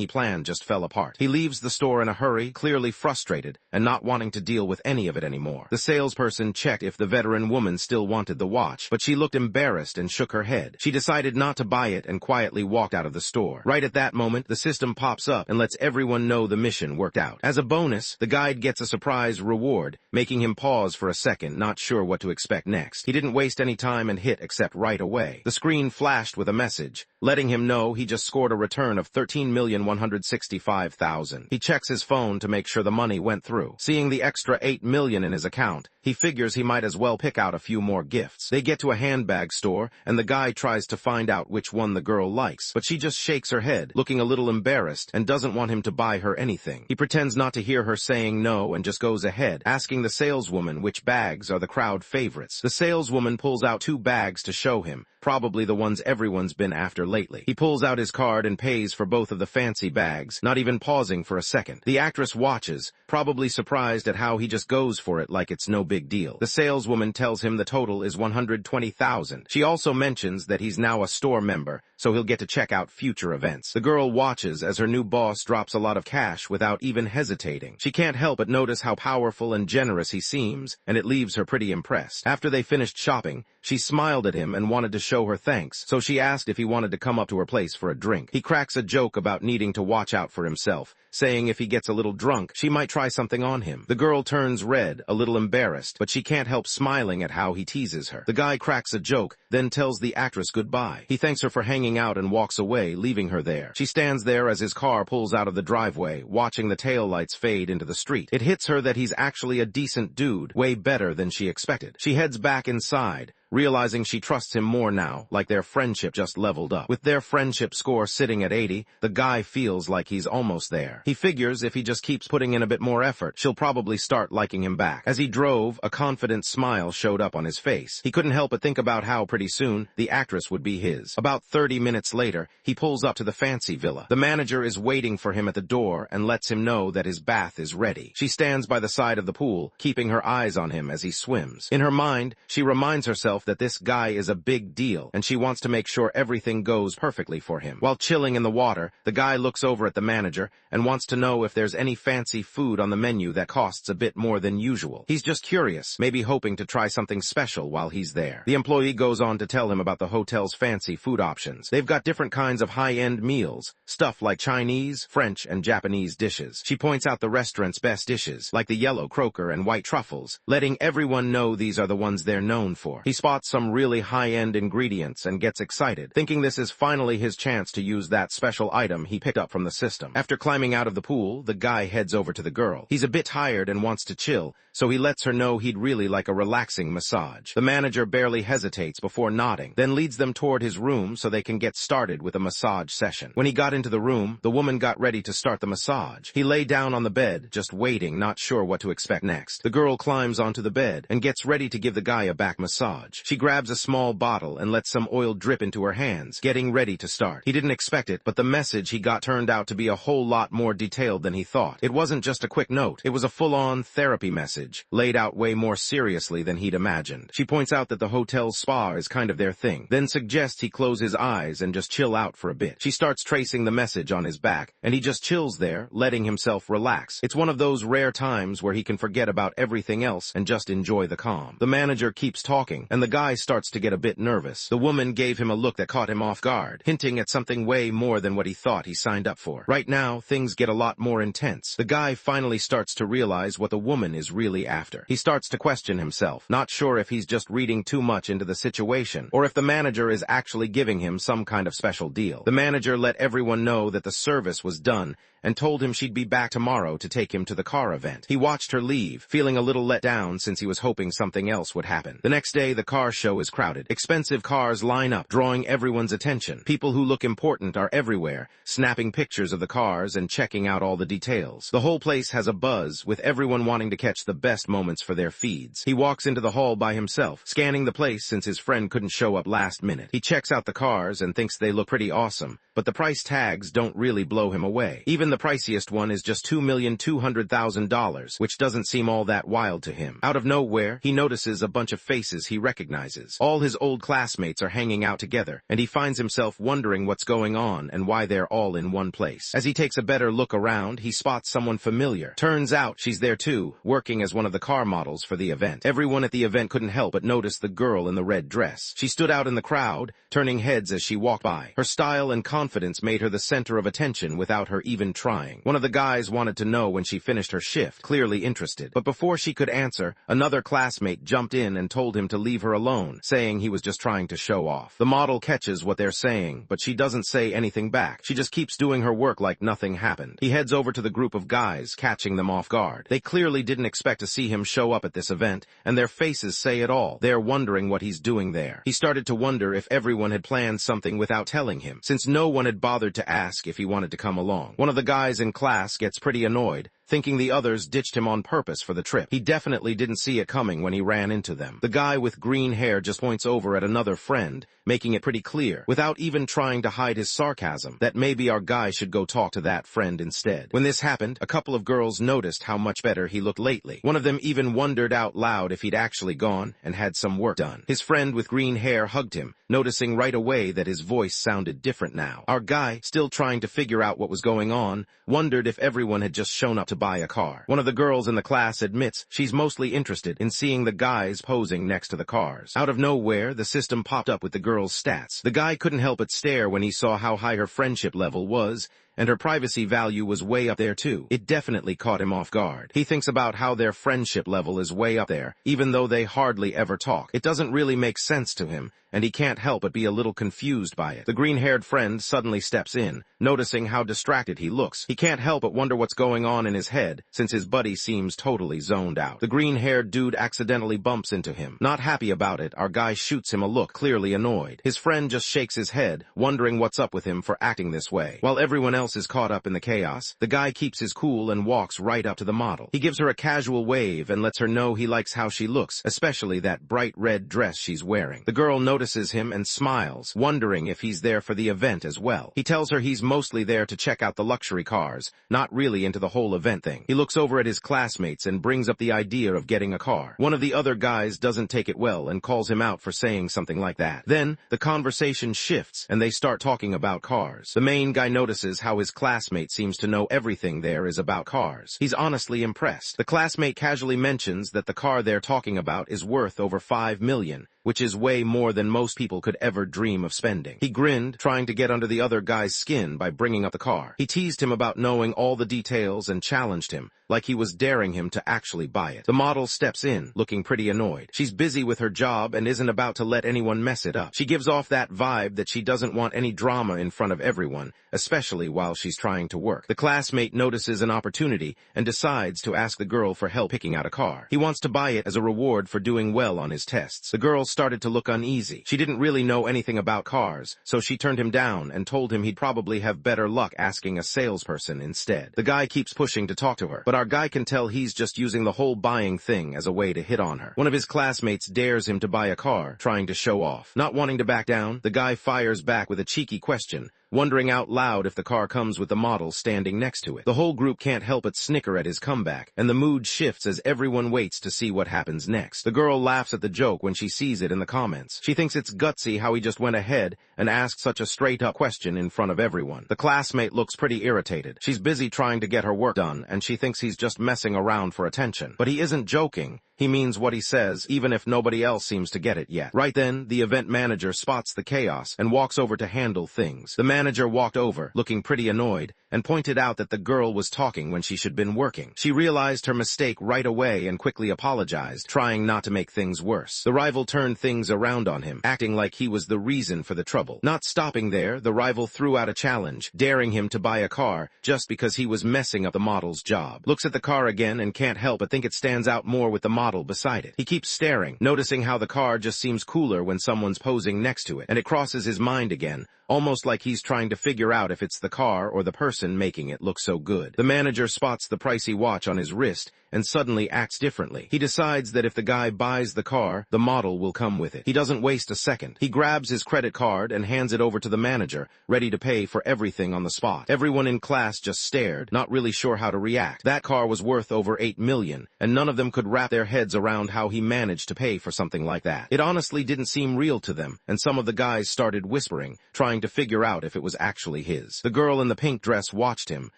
he planned just fell apart. He leaves the store in a hurry, clearly frustrated, and not wanting to deal with any of it anymore. The salesperson checked if the veteran woman still wanted the watch, but she looked embarrassed and shook her head. She decided not to buy it and quietly walked out of the store. Right at that moment, the system pops up and lets everyone know the mission worked out. As a bonus, the guide gets a surprise reward, making him pause for a second, not sure what to expect next. He didn't waste any time and hit accept right away. The screen flashed with a message, letting him know he just scored a return of 13,165,000. He checks his phone to make sure the money went through. Seeing the extra 8 million in his account, he figures he might as well pick out a few more gifts. They get to a handbag store, and the guy tries to find out which one the girl likes, but she just shakes her head, looking a little embarrassed, and doesn't want him to buy her anything. He pretends not to hear her saying no and just goes ahead, asking the saleswoman which bags are the crowd favorites. The saleswoman pulls out 2 bags to show him, probably the ones everyone's been after lately. He pulls out his card and pays for both of the fancy bags, not even pausing for a second. The actress watches, probably surprised at how he just goes for it like it's no big deal. The saleswoman tells him the total is 120,000. She also mentions that he's now a store member, so he'll get to check out future events. The girl watches as her new boss drops a lot of cash without even hesitating. She can't help but notice how powerful and generous he seems, and it leaves her pretty impressed. After they finished shopping, she smiled at him and wanted to show her thanks, so she asked if he wanted to come up to her place for a drink. He cracks a joke about needing to watch out for himself, saying if he gets a little drunk, she might try something on him. The girl turns red, a little embarrassed, but she can't help smiling at how he teases her. The guy cracks a joke, then tells the actress goodbye. He thanks her for hanging out and walks away, leaving her there. She stands there as his car pulls out of the driveway, watching the taillights fade into the street. It hits her that he's actually a decent dude, way better than she expected. She heads back inside, realizing she trusts him more now, like their friendship just leveled up. With their friendship score sitting at 80, the guy feels like he's almost there. He figures if he just keeps putting in a bit more effort, she'll probably start liking him back. As he drove, a confident smile showed up on his face. He couldn't help but think about how pretty soon the actress would be his. About 30 minutes later, he pulls up to the fancy villa. The manager is waiting for him at the door and lets him know that his bath is ready. She stands by the side of the pool, keeping her eyes on him as he swims. In her mind, she reminds herself that this guy is a big deal, and she wants to make sure everything goes perfectly for him. While chilling in the water, the guy looks over at the manager and wants to know if there's any fancy food on the menu that costs a bit more than usual. He's just curious, maybe hoping to try something special while he's there. The employee goes on to tell him about the hotel's fancy food options. They've got different kinds of high-end meals, stuff like Chinese, French, and Japanese dishes. She points out the restaurant's best dishes, like the yellow croaker and white truffles, letting everyone know these are the ones they're known for. He spots some really high-end ingredients and gets excited, thinking this is finally his chance to use that special item he picked up from the system. After climbing out of the pool, the guy heads over to the girl. He's a bit tired and wants to chill, so he lets her know he'd really like a relaxing massage. The manager barely hesitates before nodding, then leads them toward his room so they can get started with a massage session. When he got into the room, the woman got ready to start the massage. He lay down on the bed, just waiting, not sure what to expect next. The girl climbs onto the bed and gets ready to give the guy a back massage. She grabs a small bottle and lets some oil drip into her hands, getting ready to start. He didn't expect it, but the message he got turned out to be a whole lot more detailed than he thought. It wasn't just a quick note. It was a full-on therapy message, laid out way more seriously than he'd imagined. She points out that the hotel's spa is kind of their thing, then suggests he close his eyes and just chill out for a bit. She starts tracing the message on his back, and he just chills there, letting himself relax. It's one of those rare times where he can forget about everything else and just enjoy the calm. The manager keeps talking, and the guy starts to get a bit nervous. The woman gave him a look that caught him off guard, hinting at something way more than what he thought he signed up for. Right now, things get a lot more intense. The guy finally starts to realize what the woman is really after. He starts to question himself, not sure if he's just reading too much into the situation, or if the manager is actually giving him some kind of special deal. The manager let everyone know that the service was done, and told him she'd be back tomorrow to take him to the car event. He watched her leave, feeling a little let down since he was hoping something else would happen. The next day, the car show is crowded. Expensive cars line up, drawing everyone's attention. People who look important are everywhere, snapping pictures of the cars and checking out all the details. The whole place has a buzz, with everyone wanting to catch the best moments for their feeds. He walks into the hall by himself, scanning the place since his friend couldn't show up last minute. He checks out the cars and thinks they look pretty awesome, but the price tags don't really blow him away. Even the priciest one is just $2,200,000, which doesn't seem all that wild to him. Out of nowhere, he notices a bunch of faces he recognizes. All his old classmates are hanging out together, and he finds himself wondering what's going on and why they're all in one place. As he takes a better look around, he spots someone familiar. Turns out she's there too, working as one of the car models for the event. Everyone at the event couldn't help but notice the girl in the red dress. She stood out in the crowd, turning heads as she walked by. Her style and confidence made her the center of attention without her even trying. One of the guys wanted to know when she finished her shift, clearly interested. But before she could answer, another classmate jumped in and told him to leave her alone, saying he was just trying to show off. The model catches what they're saying, but she doesn't say anything back. She just keeps doing her work like nothing happened. He heads over to the group of guys, catching them off guard. They clearly didn't expect to see him show up at this event, and their faces say it all. They're wondering what he's doing there. He started to wonder if everyone had planned something without telling him, since no one had bothered to ask if he wanted to come along. One of the guys in class gets pretty annoyed, thinking the others ditched him on purpose for the trip. He definitely didn't see it coming when he ran into them. The guy with green hair just points over at another friend, making it pretty clear, without even trying to hide his sarcasm, that maybe our guy should go talk to that friend instead. When this happened, a couple of girls noticed how much better he looked lately. One of them even wondered out loud if he'd actually gone and had some work done. His friend with green hair hugged him, noticing right away that his voice sounded different now. Our guy, still trying to figure out what was going on, wondered if everyone had just shown up to buy a car. One of the girls in the class admits she's mostly interested in seeing the guys posing next to the cars. Out of nowhere, the system popped up with the girl's stats. The guy couldn't help but stare when he saw how high her friendship level was, and her privacy value was way up there too. It definitely caught him off guard. He thinks about how their friendship level is way up there, even though they hardly ever talk. It doesn't really make sense to him, and he can't help but be a little confused by it. The green-haired friend suddenly steps in, noticing how distracted he looks. He can't help but wonder what's going on in his head, since his buddy seems totally zoned out. The green-haired dude accidentally bumps into him. Not happy about it, our guy shoots him a look, clearly annoyed. His friend just shakes his head, wondering what's up with him for acting this way. While everyone else is caught up in the chaos, the guy keeps his cool and walks right up to the model. He gives her a casual wave and lets her know he likes how she looks, especially that bright red dress she's wearing. The girl notices him and smiles, wondering if he's there for the event as well. He tells her he's mostly there to check out the luxury cars, not really into the whole event thing. He looks over at his classmates and brings up the idea of getting a car. One of the other guys doesn't take it well and calls him out for saying something like that. Then, the conversation shifts and they start talking about cars. The main guy notices how his classmate seems to know everything there is about cars. He's honestly impressed. The classmate casually mentions that the car they're talking about is worth over $5 million, which is way more than most people could ever dream of spending. He grinned, trying to get under the other guy's skin by bringing up the car. He teased him about knowing all the details and challenged him, like he was daring him to actually buy it. The model steps in, looking pretty annoyed. She's busy with her job and isn't about to let anyone mess it up. She gives off that vibe that she doesn't want any drama in front of everyone, especially while she's trying to work. The classmate notices an opportunity and decides to ask the girl for help picking out a car. He wants to buy it as a reward for doing well on his tests. The girl started to look uneasy. She didn't really know anything about cars, so she turned him down and told him he'd probably have better luck asking a salesperson instead. The guy keeps pushing to talk to her, but our guy can tell he's just using the whole buying thing as a way to hit on her. One of his classmates dares him to buy a car, trying to show off. Not wanting to back down, the guy fires back with a cheeky question, wondering out loud if the car comes with the model standing next to it. The whole group can't help but snicker at his comeback, and the mood shifts as everyone waits to see what happens next. The girl laughs at the joke when she sees it in the comments. She thinks it's gutsy how he just went ahead and asked such a straight-up question in front of everyone. The classmate looks pretty irritated. She's busy trying to get her work done, and she thinks he's just messing around for attention. But he isn't joking. He means what he says, even if nobody else seems to get it yet. Right then, the event manager spots the chaos and walks over to handle things. The manager walked over, looking pretty annoyed, and pointed out that the girl was talking when she should been working. She realized her mistake right away and quickly apologized, trying not to make things worse. The rival turned things around on him, acting like he was the reason for the trouble. Not stopping there, the rival threw out a challenge, daring him to buy a car just because he was messing up the model's job. Looks at the car again and can't help but think it stands out more with the model beside it. He keeps staring, noticing how the car just seems cooler when someone's posing next to it, and it crosses his mind again, almost like he's trying to figure out if it's the car or the person making it look so good. The manager spots the pricey watch on his wrist and suddenly acts differently. He decides that if the guy buys the car, the model will come with it. He doesn't waste a second. He grabs his credit card and hands it over to the manager, ready to pay for everything on the spot. Everyone in class just stared, not really sure how to react. That car was worth over $8 million, and none of them could wrap their heads around how he managed to pay for something like that. It honestly didn't seem real to them, and some of the guys started whispering, trying to figure out if it was actually his. The girl in the pink dress watched him,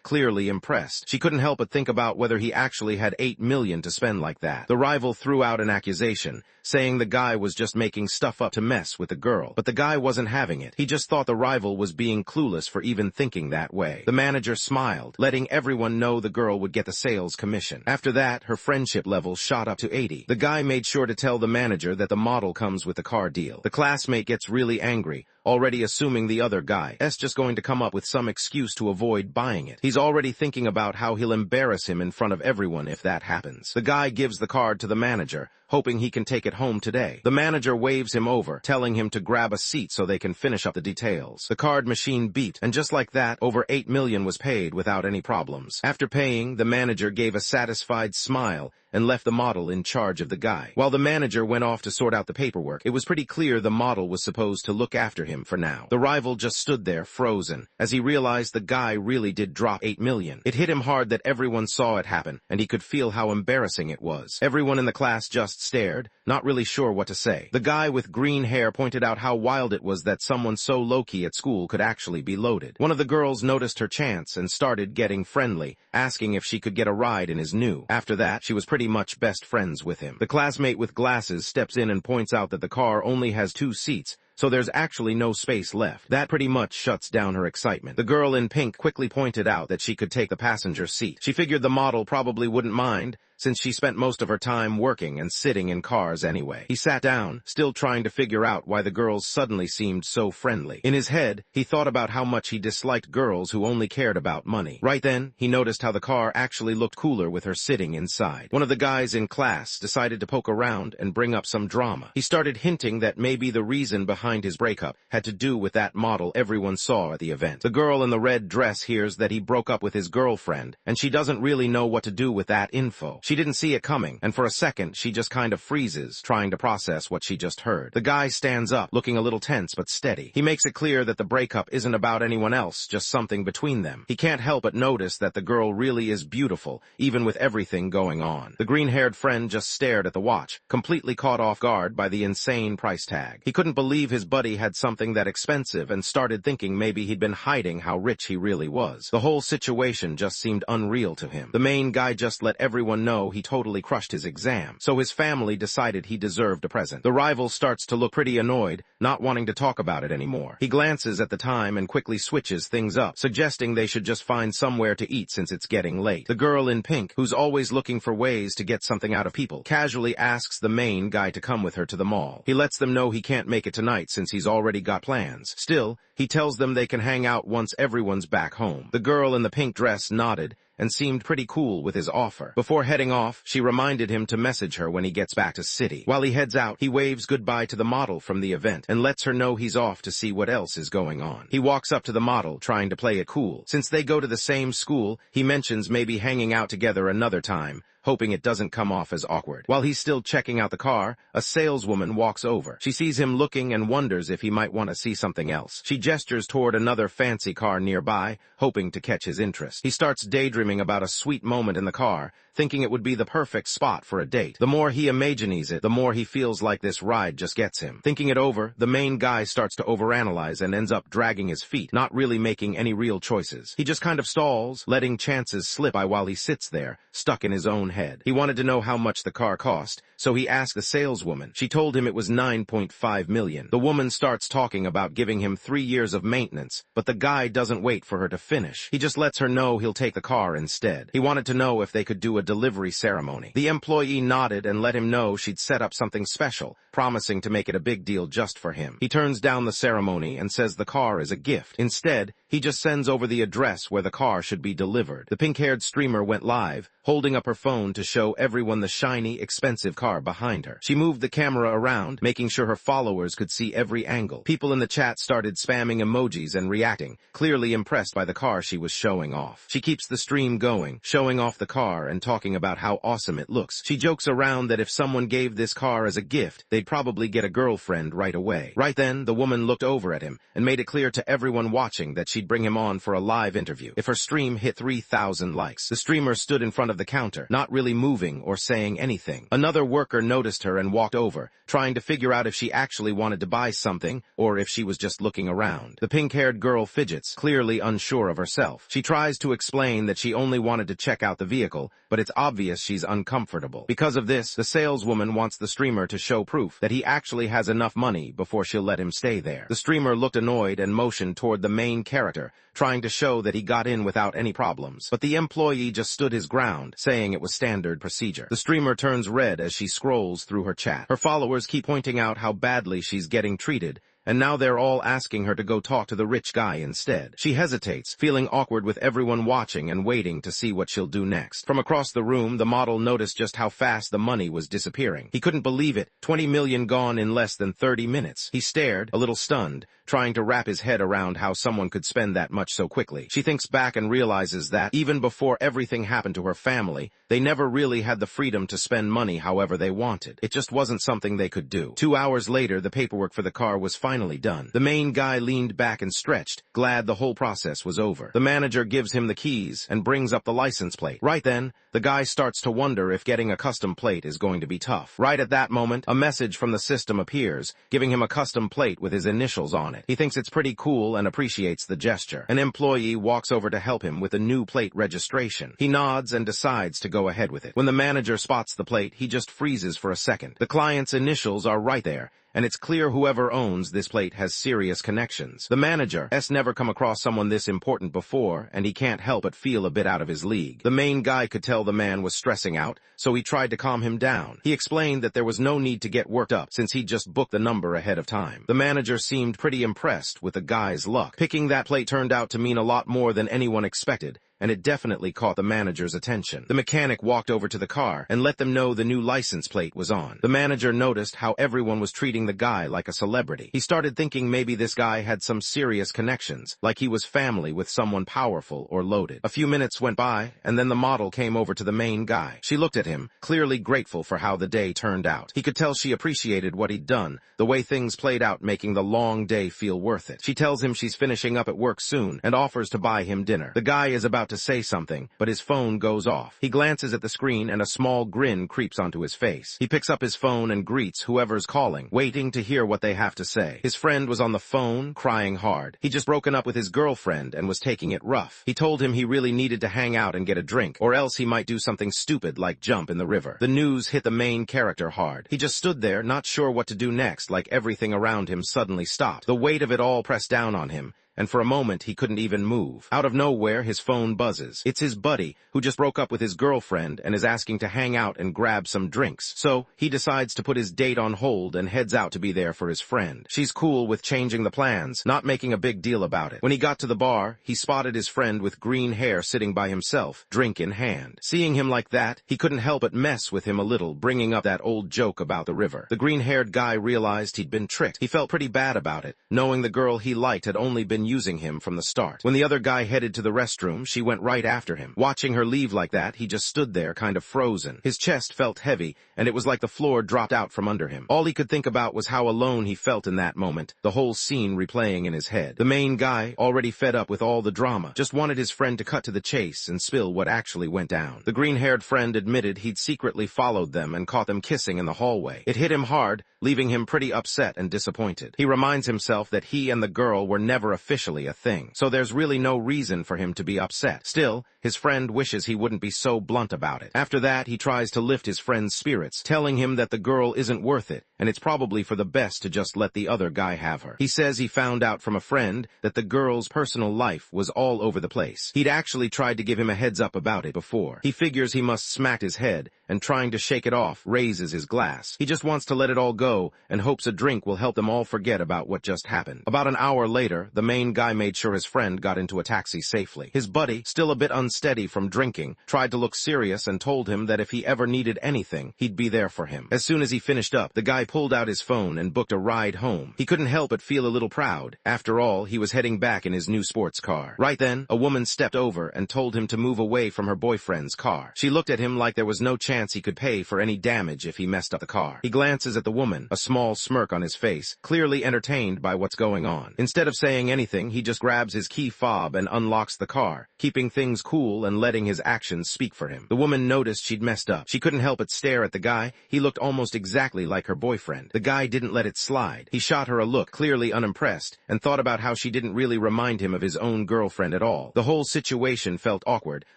clearly impressed. She couldn't help but think about whether he actually had $8 million to spend like that. The rival threw out an accusation, saying the guy was just making stuff up to mess with the girl. But the guy wasn't having it. He just thought the rival was being clueless for even thinking that way. The manager smiled, letting everyone know the girl would get the sales commission. After that, her friendship level shot up to 80. The guy made sure to tell the manager that the model comes with the car deal. The classmate gets really angry, already assuming the other guy is just going to come up with some excuse to avoid buying it. He's already thinking about how he'll embarrass him in front of everyone if that happens. The guy gives the card to the manager, hoping he can take it home today. The manager waves him over, telling him to grab a seat so they can finish up the details. The card machine beeped, and just like that, over $8 million was paid without any problems. After paying, the manager gave a satisfied smile and left the model in charge of the guy. While the manager went off to sort out the paperwork, it was pretty clear the model was supposed to look after him for now. The rival just stood there, frozen, as he realized the guy really did drop $8 million. It hit him hard that everyone saw it happen, and he could feel how embarrassing it was. Everyone in the class just stared, not really sure what to say. The guy with green hair pointed out how wild it was that someone so low-key at school could actually be loaded. One of the girls noticed her chance and started getting friendly, asking if she could get a ride in his new. After that, she was pretty much best friends with him. The classmate with glasses steps in and points out that the car only has 2 seats, so there's actually no space left. That pretty much shuts down her excitement. The girl in pink quickly pointed out that she could take the passenger seat. She figured the model probably wouldn't mind, since she spent most of her time working and sitting in cars anyway. He sat down, still trying to figure out why the girls suddenly seemed so friendly. In his head, he thought about how much he disliked girls who only cared about money. Right then, he noticed how the car actually looked cooler with her sitting inside. One of the guys in class decided to poke around and bring up some drama. He started hinting that maybe the reason behind his breakup had to do with that model everyone saw at the event. The girl in the red dress hears that he broke up with his girlfriend, and she doesn't really know what to do with that info. She didn't see it coming, and for a second she just kind of freezes, trying to process what she just heard. The guy stands up, looking a little tense but steady. He makes it clear that the breakup isn't about anyone else, just something between them. He can't help but notice that the girl really is beautiful, even with everything going on. The green-haired friend just stared at the watch, completely caught off guard by the insane price tag. He couldn't believe his buddy had something that expensive and started thinking maybe he'd been hiding how rich he really was. The whole situation just seemed unreal to him. The main guy just let everyone know know he totally crushed his exam, so his family decided he deserved a present. The rival starts to look pretty annoyed, not wanting to talk about it anymore. He glances at the time and quickly switches things up, suggesting they should just find somewhere to eat since it's getting late. The girl in pink, who's always looking for ways to get something out of people, casually asks the main guy to come with her to the mall. He lets them know he can't make it tonight since he's already got plans. Still, he tells them they can hang out once everyone's back home. The girl in the pink dress nodded and seemed pretty cool with his offer. Before heading off, she reminded him to message her when he gets back to city. While he heads out, he waves goodbye to the model from the event and lets her know he's off to see what else is going on. He walks up to the model, trying to play it cool. Since they go to the same school, he mentions maybe hanging out together another time, hoping it doesn't come off as awkward. While he's still checking out the car, a saleswoman walks over. She sees him looking and wonders if he might want to see something else. She gestures toward another fancy car nearby, hoping to catch his interest. He starts daydreaming about a sweet moment in the car, thinking it would be the perfect spot for a date. The more he imagines it, the more he feels like this ride just gets him. Thinking it over, the main guy starts to overanalyze and ends up dragging his feet, not really making any real choices. He just kind of stalls, letting chances slip by while he sits there, stuck in his own head. He wanted to know how much the car cost, so he asked the saleswoman. She told him it was $9.5 million. The woman starts talking about giving him 3 years of maintenance, but the guy doesn't wait for her to finish. He just lets her know he'll take the car instead. He wanted to know if they could do a delivery ceremony. The employee nodded and let him know she'd set up something special, promising to make it a big deal just for him. He turns down the ceremony and says the car is a gift. Instead, he just sends over the address where the car should be delivered. The pink-haired streamer went live, holding up her phone to show everyone the shiny, expensive car behind her. She moved the camera around, making sure her followers could see every angle. People in the chat started spamming emojis and reacting, clearly impressed by the car she was showing off. She keeps the stream going, showing off the car and talking about how awesome it looks. She jokes around that if someone gave this car as a gift, they'd probably get a girlfriend right away. Right then, the woman looked over at him and made it clear to everyone watching that she'd bring him on for a live interview if her stream hit 3,000 likes. The streamer stood in front of the counter, not really moving or saying anything. Another worker noticed her and walked over, trying to figure out if she actually wanted to buy something or if she was just looking around. The pink-haired girl fidgets, clearly unsure of herself. She tries to explain that she only wanted to check out the vehicle, but it's obvious she's uncomfortable. Because of this, the saleswoman wants the streamer to show proof that he actually has enough money before she'll let him stay there. The streamer looked annoyed and motioned toward the main character, trying to show that he got in without any problems. But the employee just stood his ground, saying it was standard procedure. The streamer turns red as she scrolls through her chat. Her followers keep pointing out how badly she's getting treated, and now they're all asking her to go talk to the rich guy instead. She hesitates, feeling awkward with everyone watching and waiting to see what she'll do next. From across the room, the model noticed just how fast the money was disappearing. He couldn't believe it, 20 million gone in less than 30 minutes. He stared, a little stunned, trying to wrap his head around how someone could spend that much so quickly. She thinks back and realizes that, even before everything happened to her family, they never really had the freedom to spend money however they wanted. It just wasn't something they could do. 2 hours later, the paperwork for the car was finally done. The main guy leaned back and stretched, glad the whole process was over. The manager gives him the keys and brings up the license plate. Right then, the guy starts to wonder if getting a custom plate is going to be tough. Right at that moment, a message from the system appears, giving him a custom plate with his initials on it. He thinks it's pretty cool and appreciates the gesture. An employee walks over to help him with a new plate registration. He nods and decides to go ahead with it. When the manager spots the plate, he just freezes for a second. The client's initials are right there, and it's clear whoever owns this plate has serious connections. The manager has never come across someone this important before, and he can't help but feel a bit out of his league. The main guy could tell the man was stressing out, so he tried to calm him down. He explained that there was no need to get worked up since he'd just booked the number ahead of time. The manager seemed pretty impressed with the guy's luck. Picking that plate turned out to mean a lot more than anyone expected, and it definitely caught the manager's attention. The mechanic walked over to the car and let them know the new license plate was on. The manager noticed how everyone was treating the guy like a celebrity. He started thinking maybe this guy had some serious connections, like he was family with someone powerful or loaded. A few minutes went by, and then the model came over to the main guy. She looked at him, clearly grateful for how the day turned out. He could tell she appreciated what he'd done, the way things played out, making the long day feel worth it. She tells him she's finishing up at work soon and offers to buy him dinner. The guy is about about to say something, but his phone goes off. He glances at the screen and a small grin creeps onto his face. He picks up his phone and greets whoever's calling, waiting to hear what they have to say. His friend was on the phone, crying hard. He just broken up with his girlfriend and was taking it rough. He told him he really needed to hang out and get a drink, or else he might do something stupid like jump in the river. The news hit the main character hard. He just stood there, not sure what to do next, like everything around him suddenly stopped. The weight of it all pressed down on him, and for a moment he couldn't even move. Out of nowhere, his phone buzzes. It's his buddy, who just broke up with his girlfriend and is asking to hang out and grab some drinks. So, he decides to put his date on hold and heads out to be there for his friend. She's cool with changing the plans, not making a big deal about it. When he got to the bar, he spotted his friend with green hair sitting by himself, drink in hand. Seeing him like that, he couldn't help but mess with him a little, bringing up that old joke about the river. The green-haired guy realized he'd been tricked. He felt pretty bad about it, knowing the girl he liked had only been using him from the start. When the other guy headed to the restroom, she went right after him. Watching her leave like that, he just stood there kind of frozen. His chest felt heavy, and it was like the floor dropped out from under him. All he could think about was how alone he felt in that moment, the whole scene replaying in his head. The main guy, already fed up with all the drama, just wanted his friend to cut to the chase and spill what actually went down. The green-haired friend admitted he'd secretly followed them and caught them kissing in the hallway. It hit him hard, leaving him pretty upset and disappointed. He reminds himself that he and the girl were never officially a thing, so there's really no reason for him to be upset. Still, his friend wishes he wouldn't be so blunt about it. After that, he tries to lift his friend's spirits, telling him that the girl isn't worth it, and it's probably for the best to just let the other guy have her. He says he found out from a friend that the girl's personal life was all over the place. He'd actually tried to give him a heads up about it before. He figures he must smack his head, and trying to shake it off, raises his glass. He just wants to let it all go, and hopes a drink will help them all forget about what just happened. About an hour later, the main guy made sure his friend got into a taxi safely. His buddy, still a bit unsteady from drinking, tried to look serious and told him that if he ever needed anything, he'd be there for him. As soon as he finished up, the guy pulled out his phone and booked a ride home. He couldn't help but feel a little proud. After all, he was heading back in his new sports car. Right then, a woman stepped over and told him to move away from her boyfriend's car. She looked at him like there was no chance he could pay for any damage if he messed up the car. He glances at the woman, a small smirk on his face, clearly entertained by what's going on. Instead of saying anything, he just grabs his key fob and unlocks the car, keeping things cool and letting his actions speak for him. The woman noticed she'd messed up. She couldn't help but stare at the guy. He looked almost exactly like her boyfriend. The guy didn't let it slide. He shot her a look, clearly unimpressed, and thought about how she didn't really remind him of his own girlfriend at all. The whole situation felt awkward,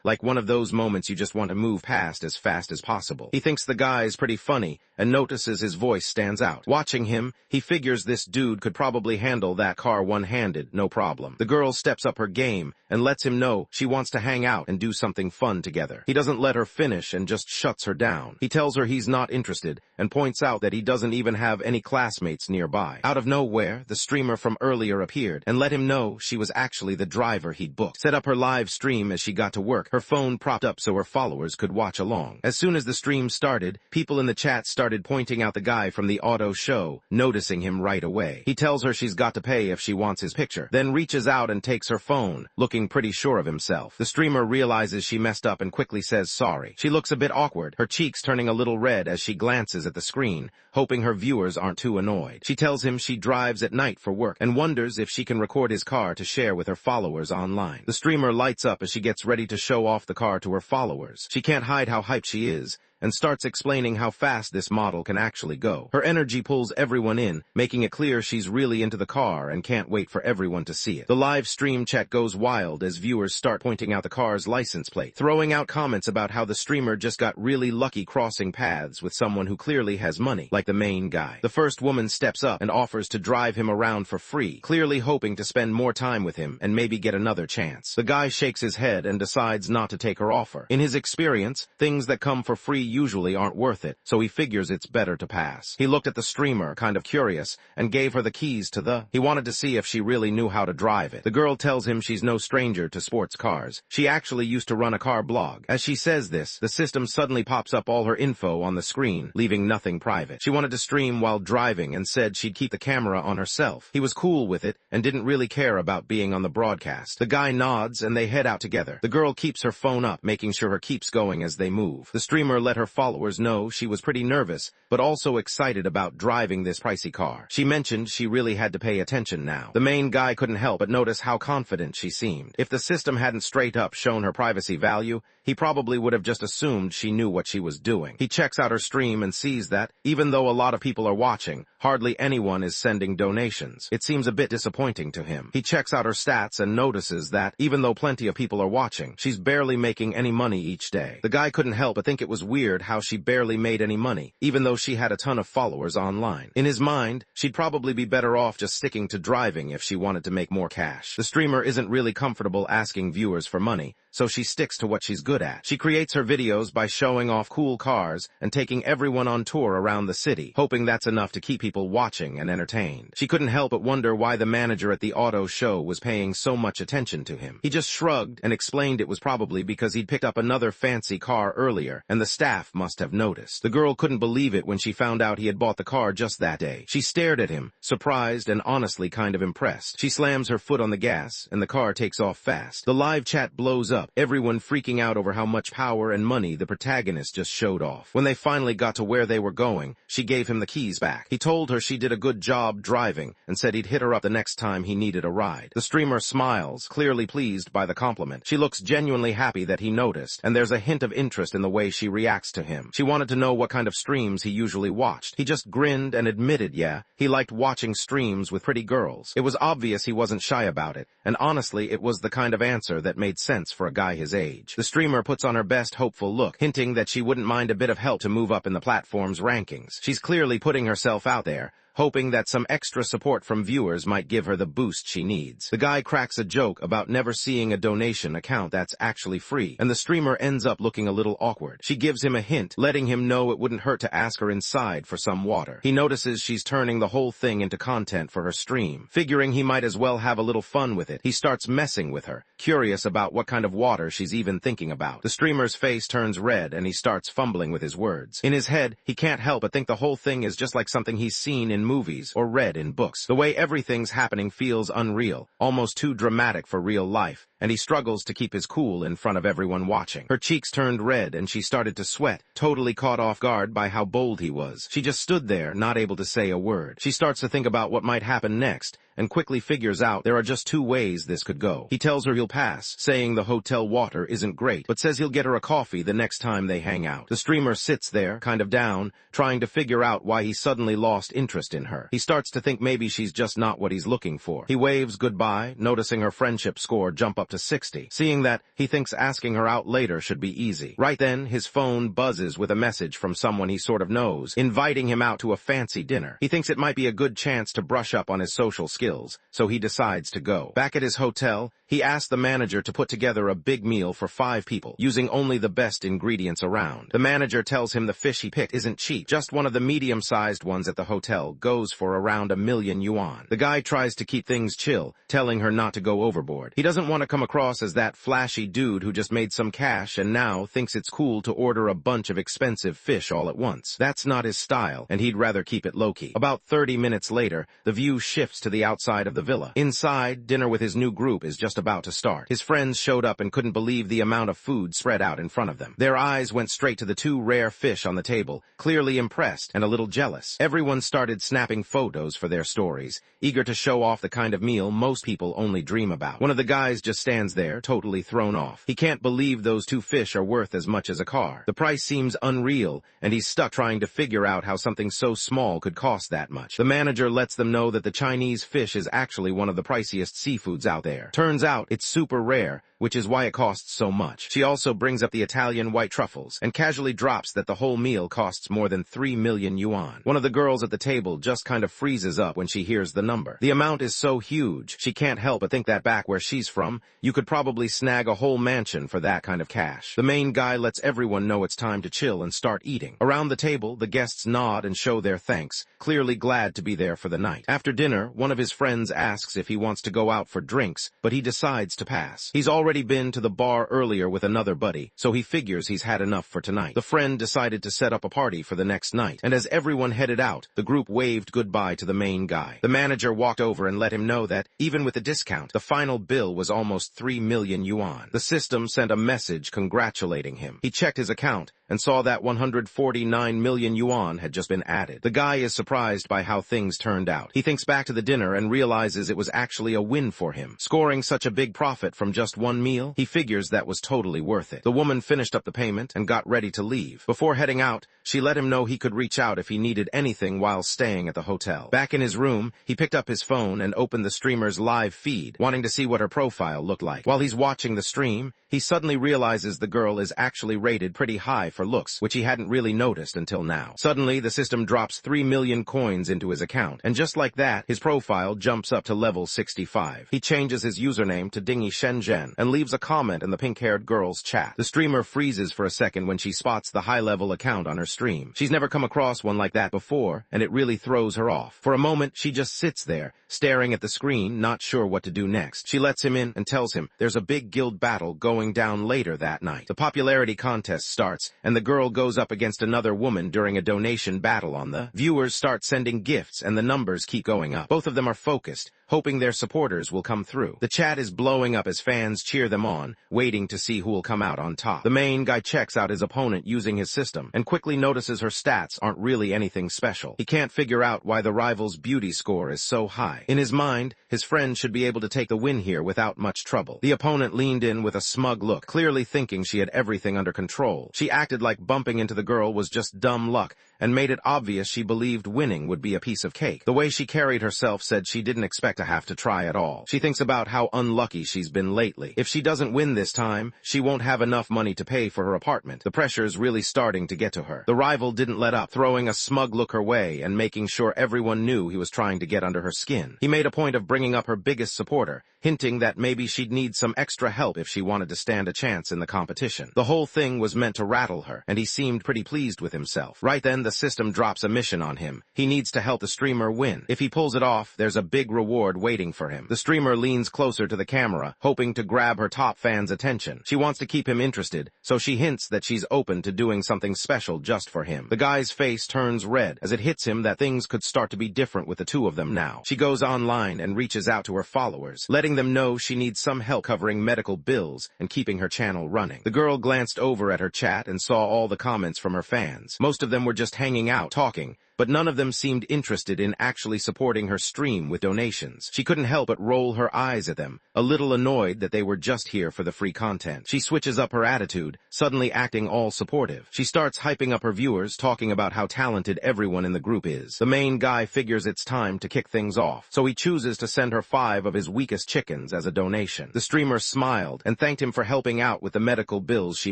like one of those moments you just want to move past as fast as possible. He thinks the guy's pretty funny, and notices his voice stands out. Watching him, he figures this dude could probably handle that car one-handed, no problem. The girl steps up her game and lets him know she wants to hang out and do something fun together. He doesn't let her finish and just shuts her down. He tells her he's not interested and points out that he doesn't even have any classmates nearby. Out of nowhere, the streamer from earlier appeared and let him know she was actually the driver he'd booked. Set up her live stream as she got to work, her phone propped up so her followers could watch along. As soon as the stream started, people in the chat started pointing out the guy from the auto show, noticing him right away. He tells her she's got to pay if she wants his picture, then reaches out and takes her phone, looking pretty sure of himself. The streamer realizes she messed up and quickly says sorry. She looks a bit awkward, her cheeks turning a little red as she glances at the screen, hoping her viewers aren't too annoyed. She tells him she drives at night for work and wonders if she can record his car to share with her followers online. The streamer lights up as she gets ready to show off the car to her followers. She can't hide how hyped she is, and starts explaining how fast this model can actually go. Her energy pulls everyone in, making it clear she's really into the car and can't wait for everyone to see it. The live stream chat goes wild as viewers start pointing out the car's license plate, throwing out comments about how the streamer just got really lucky crossing paths with someone who clearly has money, like the main guy. The first woman steps up and offers to drive him around for free, clearly hoping to spend more time with him and maybe get another chance. The guy shakes his head and decides not to take her offer. In his experience, things that come for free usually aren't worth it, so he figures it's better to pass. He looked at the streamer, kind of curious, and gave her the keys to the... He wanted to see if she really knew how to drive it. The girl tells him she's no stranger to sports cars. She actually used to run a car blog. As she says this, the system suddenly pops up all her info on the screen, leaving nothing private. She wanted to stream while driving and said she'd keep the camera on herself. He was cool with it and didn't really care about being on the broadcast. The guy nods and they head out together. The girl keeps her phone up, making sure her keeps going as they move. The streamer let let her followers know she was pretty nervous, but also excited about driving this pricey car. She mentioned she really had to pay attention now. The main guy couldn't help but notice how confident she seemed. If the system hadn't straight up shown her privacy value, he probably would have just assumed she knew what she was doing. He checks out her stream and sees that, even though a lot of people are watching, hardly anyone is sending donations. It seems a bit disappointing to him. He checks out her stats and notices that, even though plenty of people are watching, she's barely making any money each day. The guy couldn't help but think it was weird how she barely made any money, even though she had a ton of followers online. In his mind, she'd probably be better off just sticking to driving if she wanted to make more cash. The streamer isn't really comfortable asking viewers for money, so she sticks to what she's good at. She creates her videos by showing off cool cars and taking everyone on tour around the city, hoping that's enough to keep people watching and entertained. She couldn't help but wonder why the manager at the auto show was paying so much attention to him. He just shrugged and explained it was probably because he'd picked up another fancy car earlier, and the staff must have noticed. The girl couldn't believe it when she found out he had bought the car just that day. She stared at him, surprised and honestly kind of impressed. She slams her foot on the gas, and the car takes off fast. The live chat blows up, everyone freaking out over how much power and money the protagonist just showed off. When they finally got to where they were going, she gave him the keys back. He told her she did a good job driving and said he'd hit her up the next time he needed a ride. The streamer smiles, clearly pleased by the compliment. She looks genuinely happy that he noticed, and there's a hint of interest in the way she reacts to him. She wanted to know what kind of streams he usually watched. He just grinned and admitted, yeah, he liked watching streams with pretty girls. It was obvious he wasn't shy about it, and honestly, it was the kind of answer that made sense for a guy his age. The streamer puts on her best hopeful look, hinting that she wouldn't mind a bit of help to move up in the platform's rankings. She's clearly putting herself out there, hoping that some extra support from viewers might give her the boost she needs. The guy cracks a joke about never seeing a donation account that's actually free, and the streamer ends up looking a little awkward. She gives him a hint, letting him know it wouldn't hurt to ask her inside for some water. He notices she's turning the whole thing into content for her stream. Figuring he might as well have a little fun with it, he starts messing with her, curious about what kind of water she's even thinking about. The streamer's face turns red and he starts fumbling with his words. In his head, he can't help but think the whole thing is just like something he's seen in movies or read in books. The way everything's happening feels unreal, almost too dramatic for real life, and he struggles to keep his cool in front of everyone watching. Her cheeks turned red and she started to sweat, totally caught off guard by how bold he was. She just stood there, not able to say a word. She starts to think about what might happen next, and quickly figures out there are just two ways this could go. He tells her he'll pass, saying the hotel water isn't great, but says he'll get her a coffee the next time they hang out. The streamer sits there, kind of down, trying to figure out why he suddenly lost interest in her. He starts to think maybe she's just not what he's looking for. He waves goodbye, noticing her friendship score jump up to 60. Seeing that, he thinks asking her out later should be easy. Right then, his phone buzzes with a message from someone he sort of knows, inviting him out to a fancy dinner. He thinks it might be a good chance to brush up on his social skills, so he decides to go. Back at his hotel, he asks the manager to put together a big meal for 5 people, using only the best ingredients around. The manager tells him the fish he picked isn't cheap. Just one of the medium-sized ones at the hotel goes for around 1,000,000 yuan. The guy tries to keep things chill, telling her not to go overboard. He doesn't want to come across as that flashy dude who just made some cash and now thinks it's cool to order a bunch of expensive fish all at once. That's not his style, and he'd rather keep it low-key. About 30 minutes later, the view shifts to the outside of the villa. Inside, dinner with his new group is just about to start. His friends showed up and couldn't believe the amount of food spread out in front of them. Their eyes went straight to the 2 rare fish on the table, clearly impressed and a little jealous. Everyone started snapping photos for their stories, eager to show off the kind of meal most people only dream about. One of the guys just stands there, totally thrown off. He can't believe those 2 fish are worth as much as a car. The price seems unreal, and he's stuck trying to figure out how something so small could cost that much. The manager lets them know that the Chinese fish is actually one of the priciest seafoods out there. Turns out it's super rare, which is why it costs so much. She also brings up the Italian white truffles, and casually drops that the whole meal costs more than 3,000,000 yuan. One of the girls at the table just kind of freezes up when she hears the number. The amount is so huge, she can't help but think that back where she's from, you could probably snag a whole mansion for that kind of cash. The main guy lets everyone know it's time to chill and start eating. Around the table, the guests nod and show their thanks, clearly glad to be there for the night. After dinner, one of his friends asks if he wants to go out for drinks, but he decides to pass. He's already been to the bar earlier with another buddy, so he figures he's had enough for tonight. The friend decided to set up a party for the next night, and as everyone headed out, the group waved goodbye to the main guy. The manager walked over and let him know that, even with the discount, the final bill was almost 3,000,000 yuan. The system sent a message congratulating him. He checked his account, and saw that 149 million yuan had just been added. The guy is surprised by how things turned out. He thinks back to the dinner and realizes it was actually a win for him. Scoring such a big profit from just one meal, he figures that was totally worth it. The woman finished up the payment and got ready to leave. Before heading out, she let him know he could reach out if he needed anything while staying at the hotel. Back in his room, he picked up his phone and opened the streamer's live feed, wanting to see what her profile looked like. While he's watching the stream, he suddenly realizes the girl is actually rated pretty high for looks, which he hadn't really noticed until now. Suddenly, the system drops 3 million coins into his account, and just like that, his profile jumps up to level 65. He changes his username to Dingy Shenzhen and leaves a comment in the pink-haired girl's chat. The streamer freezes for a second when she spots the high-level account on her stream. She's never come across one like that before, and it really throws her off. For a moment, she just sits there, staring at the screen, not sure what to do next. She lets him in and tells him there's a big guild battle going down later that night. The popularity contest starts, and the girl goes up against another woman during a donation battle on the. Viewers start sending gifts, and the numbers keep going up. Both of them are focused, hoping their supporters will come through. The chat is blowing up as fans cheer them on, waiting to see who will come out on top. The main guy checks out his opponent using his system, and quickly notices her stats aren't really anything special. He can't figure out why the rival's beauty score is so high. In his mind, his friend should be able to take the win here without much trouble. The opponent leaned in with a smug look, clearly thinking she had everything under control. She acted like bumping into the girl was just dumb luck, and made it obvious she believed winning would be a piece of cake. The way she carried herself said she didn't expect to have to try at all. She thinks about how unlucky she's been lately. If she doesn't win this time, she won't have enough money to pay for her apartment. The pressure's really starting to get to her. The rival didn't let up, throwing a smug look her way and making sure everyone knew he was trying to get under her skin. He made a point of bringing up her biggest supporter, hinting that maybe she'd need some extra help if she wanted to stand a chance in the competition. The whole thing was meant to rattle her, and he seemed pretty pleased with himself. Right then, the system drops a mission on him. He needs to help the streamer win. If he pulls it off, there's a big reward waiting for him. The streamer leans closer to the camera, hoping to grab her top fan's attention. She wants to keep him interested, so she hints that she's open to doing something special just for him. The guy's face turns red as it hits him that things could start to be different with the two of them now. She goes online and reaches out to her followers, letting them know she needs some help covering medical bills and keeping her channel running. The girl glanced over at her chat and saw all the comments from her fans. Most of them were just hanging out, talking, but none of them seemed interested in actually supporting her stream with donations. She couldn't help but roll her eyes at them, a little annoyed that they were just here for the free content. She switches up her attitude, suddenly acting all supportive. She starts hyping up her viewers, talking about how talented everyone in the group is. The main guy figures it's time to kick things off, so he chooses to send her 5 of his weakest chickens as a donation. The streamer smiled and thanked him for helping out with the medical bills she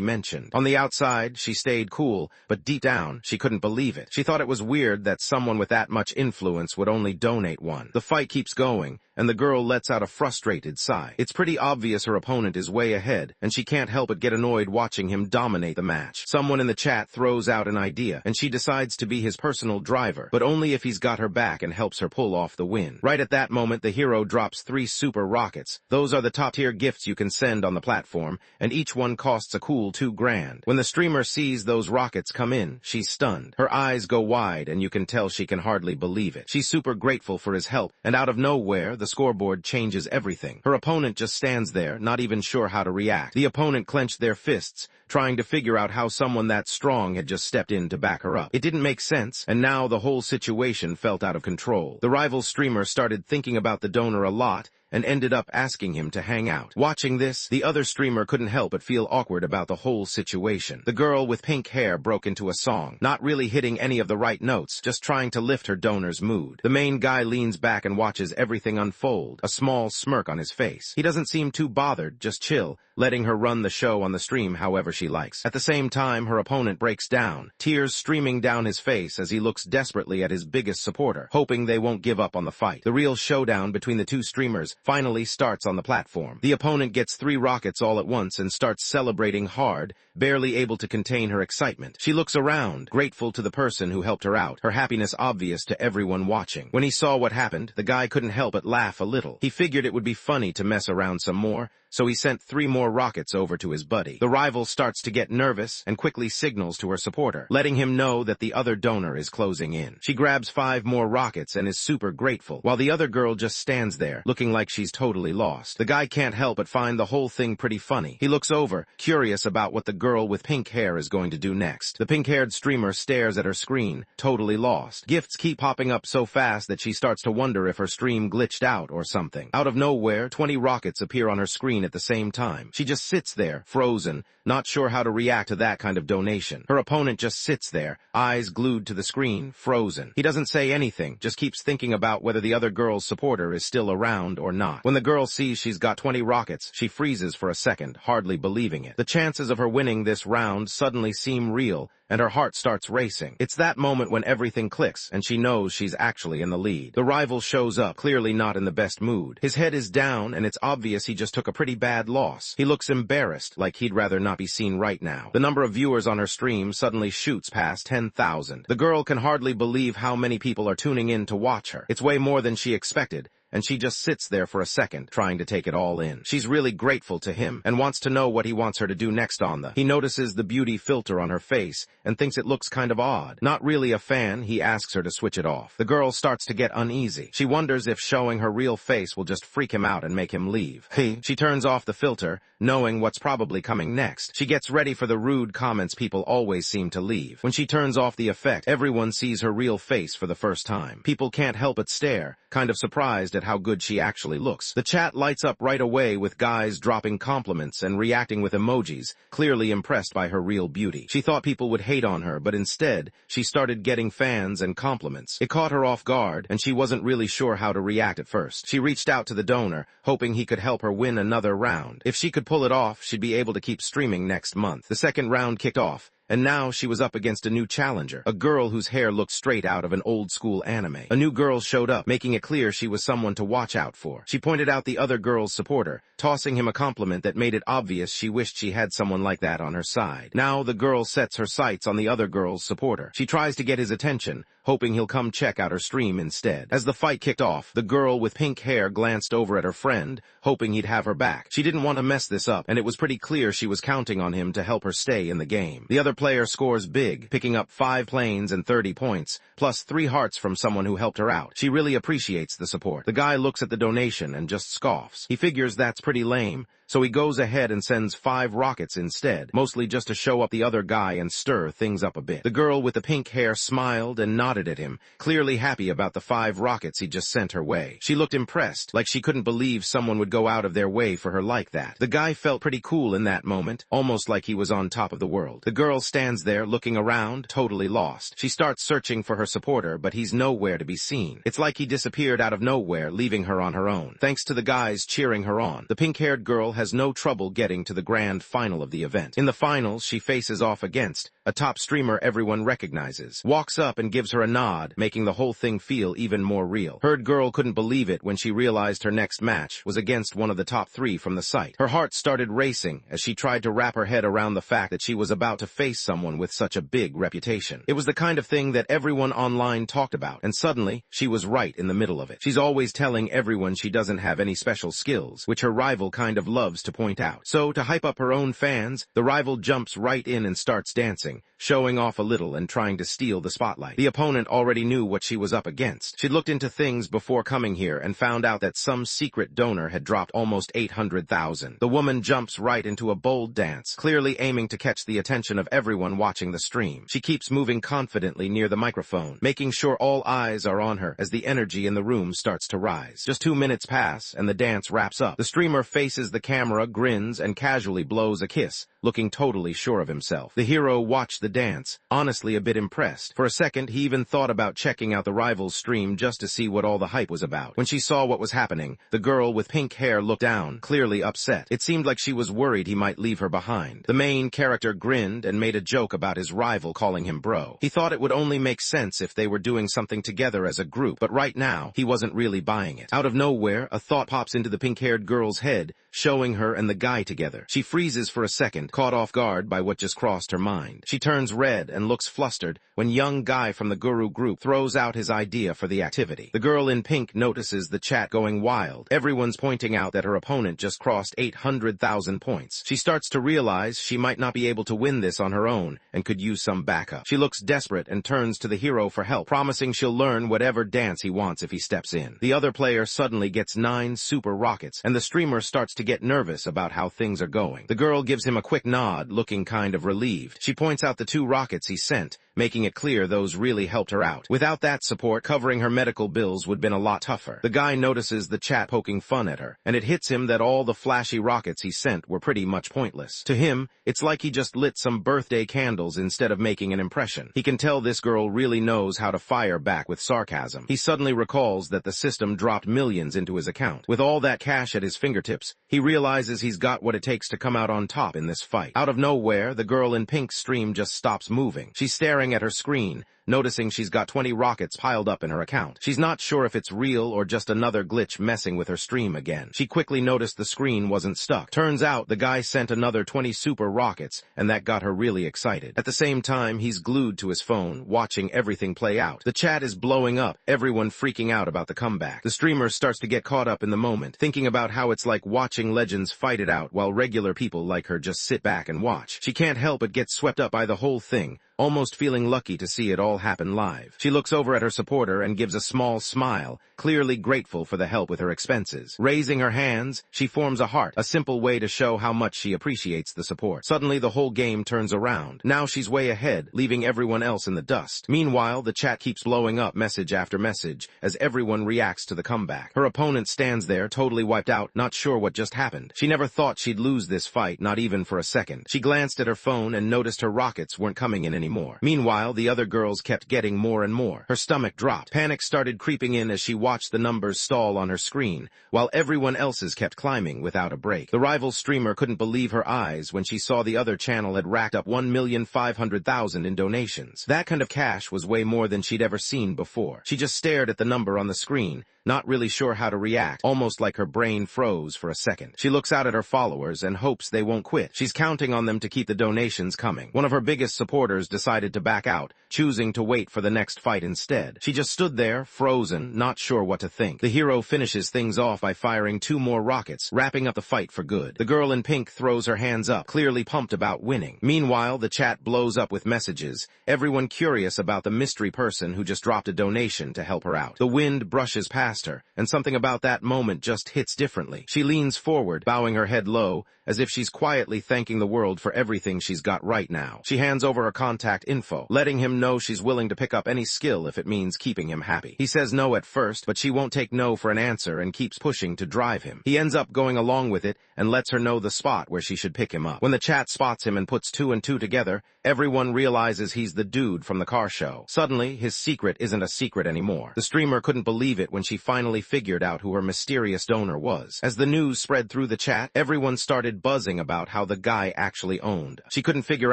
mentioned. On the outside, she stayed cool, but deep down, she couldn't believe it. She thought it was weird that someone with that much influence would only donate one. The fight keeps going, and the girl lets out a frustrated sigh. It's pretty obvious her opponent is way ahead, and she can't help but get annoyed watching him dominate the match. Someone in the chat throws out an idea, and she decides to be his personal driver, but only if he's got her back and helps her pull off the win. Right at that moment, the hero drops 3 super rockets. Those are the top-tier gifts you can send on the platform, and each one costs a cool 2 grand. When the streamer sees those rockets come in, she's stunned. Her eyes go wide, and you can tell she can hardly believe it. She's super grateful for his help, and out of nowhere, the scoreboard changes everything. Her opponent just stands there, not even sure how to react. The opponent clenched their fists, trying to figure out how someone that strong had just stepped in to back her up. It didn't make sense, and now the whole situation felt out of control. The rival streamer started thinking about the donor a lot, and ended up asking him to hang out. Watching this, the other streamer couldn't help but feel awkward about the whole situation. The girl with pink hair broke into a song, not really hitting any of the right notes, just trying to lift her donor's mood. The main guy leans back and watches everything unfold, a small smirk on his face. He doesn't seem too bothered, just chill, letting her run the show on the stream however she likes. At the same time, her opponent breaks down, tears streaming down his face as he looks desperately at his biggest supporter, hoping they won't give up on the fight. The real showdown between the two streamers finally starts on the platform. The opponent gets 3 rockets all at once and starts celebrating hard, barely able to contain her excitement. She looks around, grateful to the person who helped her out, her happiness obvious to everyone watching. When he saw what happened, the guy couldn't help but laugh a little. He figured it would be funny to mess around some more, so he sent 3 more rockets over to his buddy. The rival starts to get nervous and quickly signals to her supporter, letting him know that the other donor is closing in. She grabs 5 more rockets and is super grateful, while the other girl just stands there, looking like she's totally lost. The guy can't help but find the whole thing pretty funny. He looks over, curious about what the girl with pink hair is going to do next. The pink-haired streamer stares at her screen, totally lost. Gifts keep popping up so fast that she starts to wonder if her stream glitched out or something. Out of nowhere, 20 rockets appear on her screen at the same time. She just sits there, frozen, not sure how to react to that kind of donation. Her opponent just sits there, eyes glued to the screen, frozen. He doesn't say anything, just keeps thinking about whether the other girl's supporter is still around or not. When the girl sees she's got 20 rockets, she freezes for a second, hardly believing it. The chances of her winning this round suddenly seem real, and her heart starts racing. It's that moment when everything clicks, and she knows she's actually in the lead. The rival shows up, clearly not in the best mood. His head is down, and it's obvious he just took a pretty bad loss. He looks embarrassed, like he'd rather not be seen right now. The number of viewers on her stream suddenly shoots past 10,000. The girl can hardly believe how many people are tuning in to watch her. It's way more than she expected, and she just sits there for a second, trying to take it all in. She's really grateful to him, and wants to know what he wants her to do next on the... He notices the beauty filter on her face, and thinks it looks kind of odd. Not really a fan, he asks her to switch it off. The girl starts to get uneasy. She wonders if showing her real face will just freak him out and make him leave. She turns off the filter, knowing what's probably coming next. She gets ready for the rude comments people always seem to leave. When she turns off the effect, everyone sees her real face for the first time. People can't help but stare, kind of surprised at how good she actually looks. The chat lights up right away with guys dropping compliments and reacting with emojis, clearly impressed by her real beauty. She thought people would hate on her, but instead, she started getting fans and compliments. It caught her off guard, and she wasn't really sure how to react at first. She reached out to the donor, hoping he could help her win another round. If she could pull it off, she'd be able to keep streaming next month. The second round kicked off, and now she was up against a new challenger, a girl whose hair looked straight out of an old-school anime. A new girl showed up, making it clear she was someone to watch out for. She pointed out the other girl's supporter, tossing him a compliment that made it obvious she wished she had someone like that on her side. Now the girl sets her sights on the other girl's supporter. She tries to get his attention, hoping he'll come check out her stream instead. As the fight kicked off, the girl with pink hair glanced over at her friend, hoping he'd have her back. She didn't want to mess this up, and it was pretty clear she was counting on him to help her stay in the game. The other player scores big, picking up 5 planes and 30 points, plus 3 hearts from someone who helped her out. She really appreciates the support. The guy looks at the donation and just scoffs. He figures that's pretty lame, so he goes ahead and sends 5 rockets instead, mostly just to show up the other guy and stir things up a bit. The girl with the pink hair smiled and nodded at him, clearly happy about the 5 rockets he just sent her way. She looked impressed, like she couldn't believe someone would go out of their way for her like that. The guy felt pretty cool in that moment, almost like he was on top of the world. The girl stands there looking around, totally lost. She starts searching for her supporter, but he's nowhere to be seen. It's like he disappeared out of nowhere, leaving her on her own. Thanks to the guys cheering her on, the pink-haired girl has no trouble getting to the grand final of the event. In the finals, she faces off against a top streamer everyone recognizes, walks up and gives her a nod, making the whole thing feel even more real. Herd girl couldn't believe it when she realized her next match was against one of the top 3 from the site. Her heart started racing as she tried to wrap her head around the fact that she was about to face someone with such a big reputation. It was the kind of thing that everyone online talked about, and suddenly, she was right in the middle of it. She's always telling everyone she doesn't have any special skills, which her rival kind of loves to point out. So, to hype up her own fans, the rival jumps right in and starts dancing, showing off a little and trying to steal the spotlight. The opponent already knew what she was up against. She'd looked into things before coming here and found out that some secret donor had dropped almost 800,000. The woman jumps right into a bold dance, clearly aiming to catch the attention of everyone watching the stream. She keeps moving confidently near the microphone, making sure all eyes are on her as the energy in the room starts to rise. Just 2 minutes pass and the dance wraps up. The streamer faces the camera, grins, and casually blows a kiss, looking totally sure of himself. The hero watched the dance, honestly a bit impressed. For a second, he even thought about checking out the rival's stream just to see what all the hype was about. When she saw what was happening, the girl with pink hair looked down, clearly upset. It seemed like she was worried he might leave her behind. The main character grinned and made a joke about his rival calling him bro. He thought it would only make sense if they were doing something together as a group, but right now, he wasn't really buying it. Out of nowhere, a thought pops into the pink-haired girl's head. showing her and the guy together. She freezes for a second, caught off guard by what just crossed her mind. She turns red and looks flustered when young guy from the guru group throws out his idea for the activity. The girl in pink notices the chat going wild. Everyone's pointing out that her opponent just crossed 800,000 points. She starts to realize she might not be able to win this on her own and could use some backup. She looks desperate and turns to the hero for help, promising she'll learn whatever dance he wants if he steps in. The other player suddenly gets 9 super rockets, and the streamer starts to get nervous about how things are going. The girl gives him a quick nod, looking kind of relieved. She points out the 2 rockets he sent, making it clear those really helped her out. Without that support, covering her medical bills would have been a lot tougher. The guy notices the chat poking fun at her, and it hits him that all the flashy rockets he sent were pretty much pointless. To him, it's like he just lit some birthday candles instead of making an impression. He can tell this girl really knows how to fire back with sarcasm. He suddenly recalls that the system dropped millions into his account. With all that cash at his fingertips, he realizes he's got what it takes to come out on top in this fight. Out of nowhere, the girl in pink's stream just stops moving. She's staring at her screen, noticing she's got 20 rockets piled up in her account. She's not sure if it's real or just another glitch messing with her stream again. She quickly noticed the screen wasn't stuck. Turns out the guy sent another 20 super rockets, and that got her really excited. At the same time, he's glued to his phone, watching everything play out. The chat is blowing up, everyone freaking out about the comeback. The streamer starts to get caught up in the moment, thinking about how it's like watching legends fight it out while regular people like her just sit back and watch. She can't help but get swept up by the whole thing, almost feeling lucky to see it all happen live. She looks over at her supporter and gives a small smile, clearly grateful for the help with her expenses. Raising her hands, she forms a heart, a simple way to show how much she appreciates the support. Suddenly, the whole game turns around. Now she's way ahead, leaving everyone else in the dust. Meanwhile, the chat keeps blowing up message after message as everyone reacts to the comeback. Her opponent stands there, totally wiped out, not sure what just happened. She never thought she'd lose this fight, not even for a second. She glanced at her phone and noticed her rockets weren't coming in anymore. Meanwhile, the other girls kept getting more and more. Her stomach dropped. Panic started creeping in as she watched the numbers stall on her screen, while everyone else's kept climbing without a break. The rival streamer couldn't believe her eyes when she saw the other channel had racked up 1,500,000 in donations. That kind of cash was way more than she'd ever seen before. She just stared at the number on the screen, not really sure how to react, almost like her brain froze for a second. She looks out at her followers and hopes they won't quit. She's counting on them to keep the donations coming. One of her biggest supporters decided to back out, choosing to wait for the next fight instead. She just stood there, frozen, not sure what to think. The hero finishes things off by firing 2 more rockets, wrapping up the fight for good. The girl in pink throws her hands up, clearly pumped about winning. Meanwhile, the chat blows up with messages, everyone curious about the mystery person who just dropped a donation to help her out. The wind brushes past her, and something about that moment just hits differently. She leans forward, bowing her head low, as if she's quietly thanking the world for everything she's got right now. She hands over her contact info, letting him know she's willing to pick up any skill if it means keeping him happy. He says no at first, but she won't take no for an answer and keeps pushing to drive him. He ends up going along with it and lets her know the spot where she should pick him up. When the chat spots him and puts 2 and 2 together, everyone realizes he's the dude from the car show. Suddenly, his secret isn't a secret anymore. The streamer couldn't believe it when she finally figured out who her mysterious donor was. As the news spread through the chat, everyone started buzzing about how the guy actually owned. She couldn't figure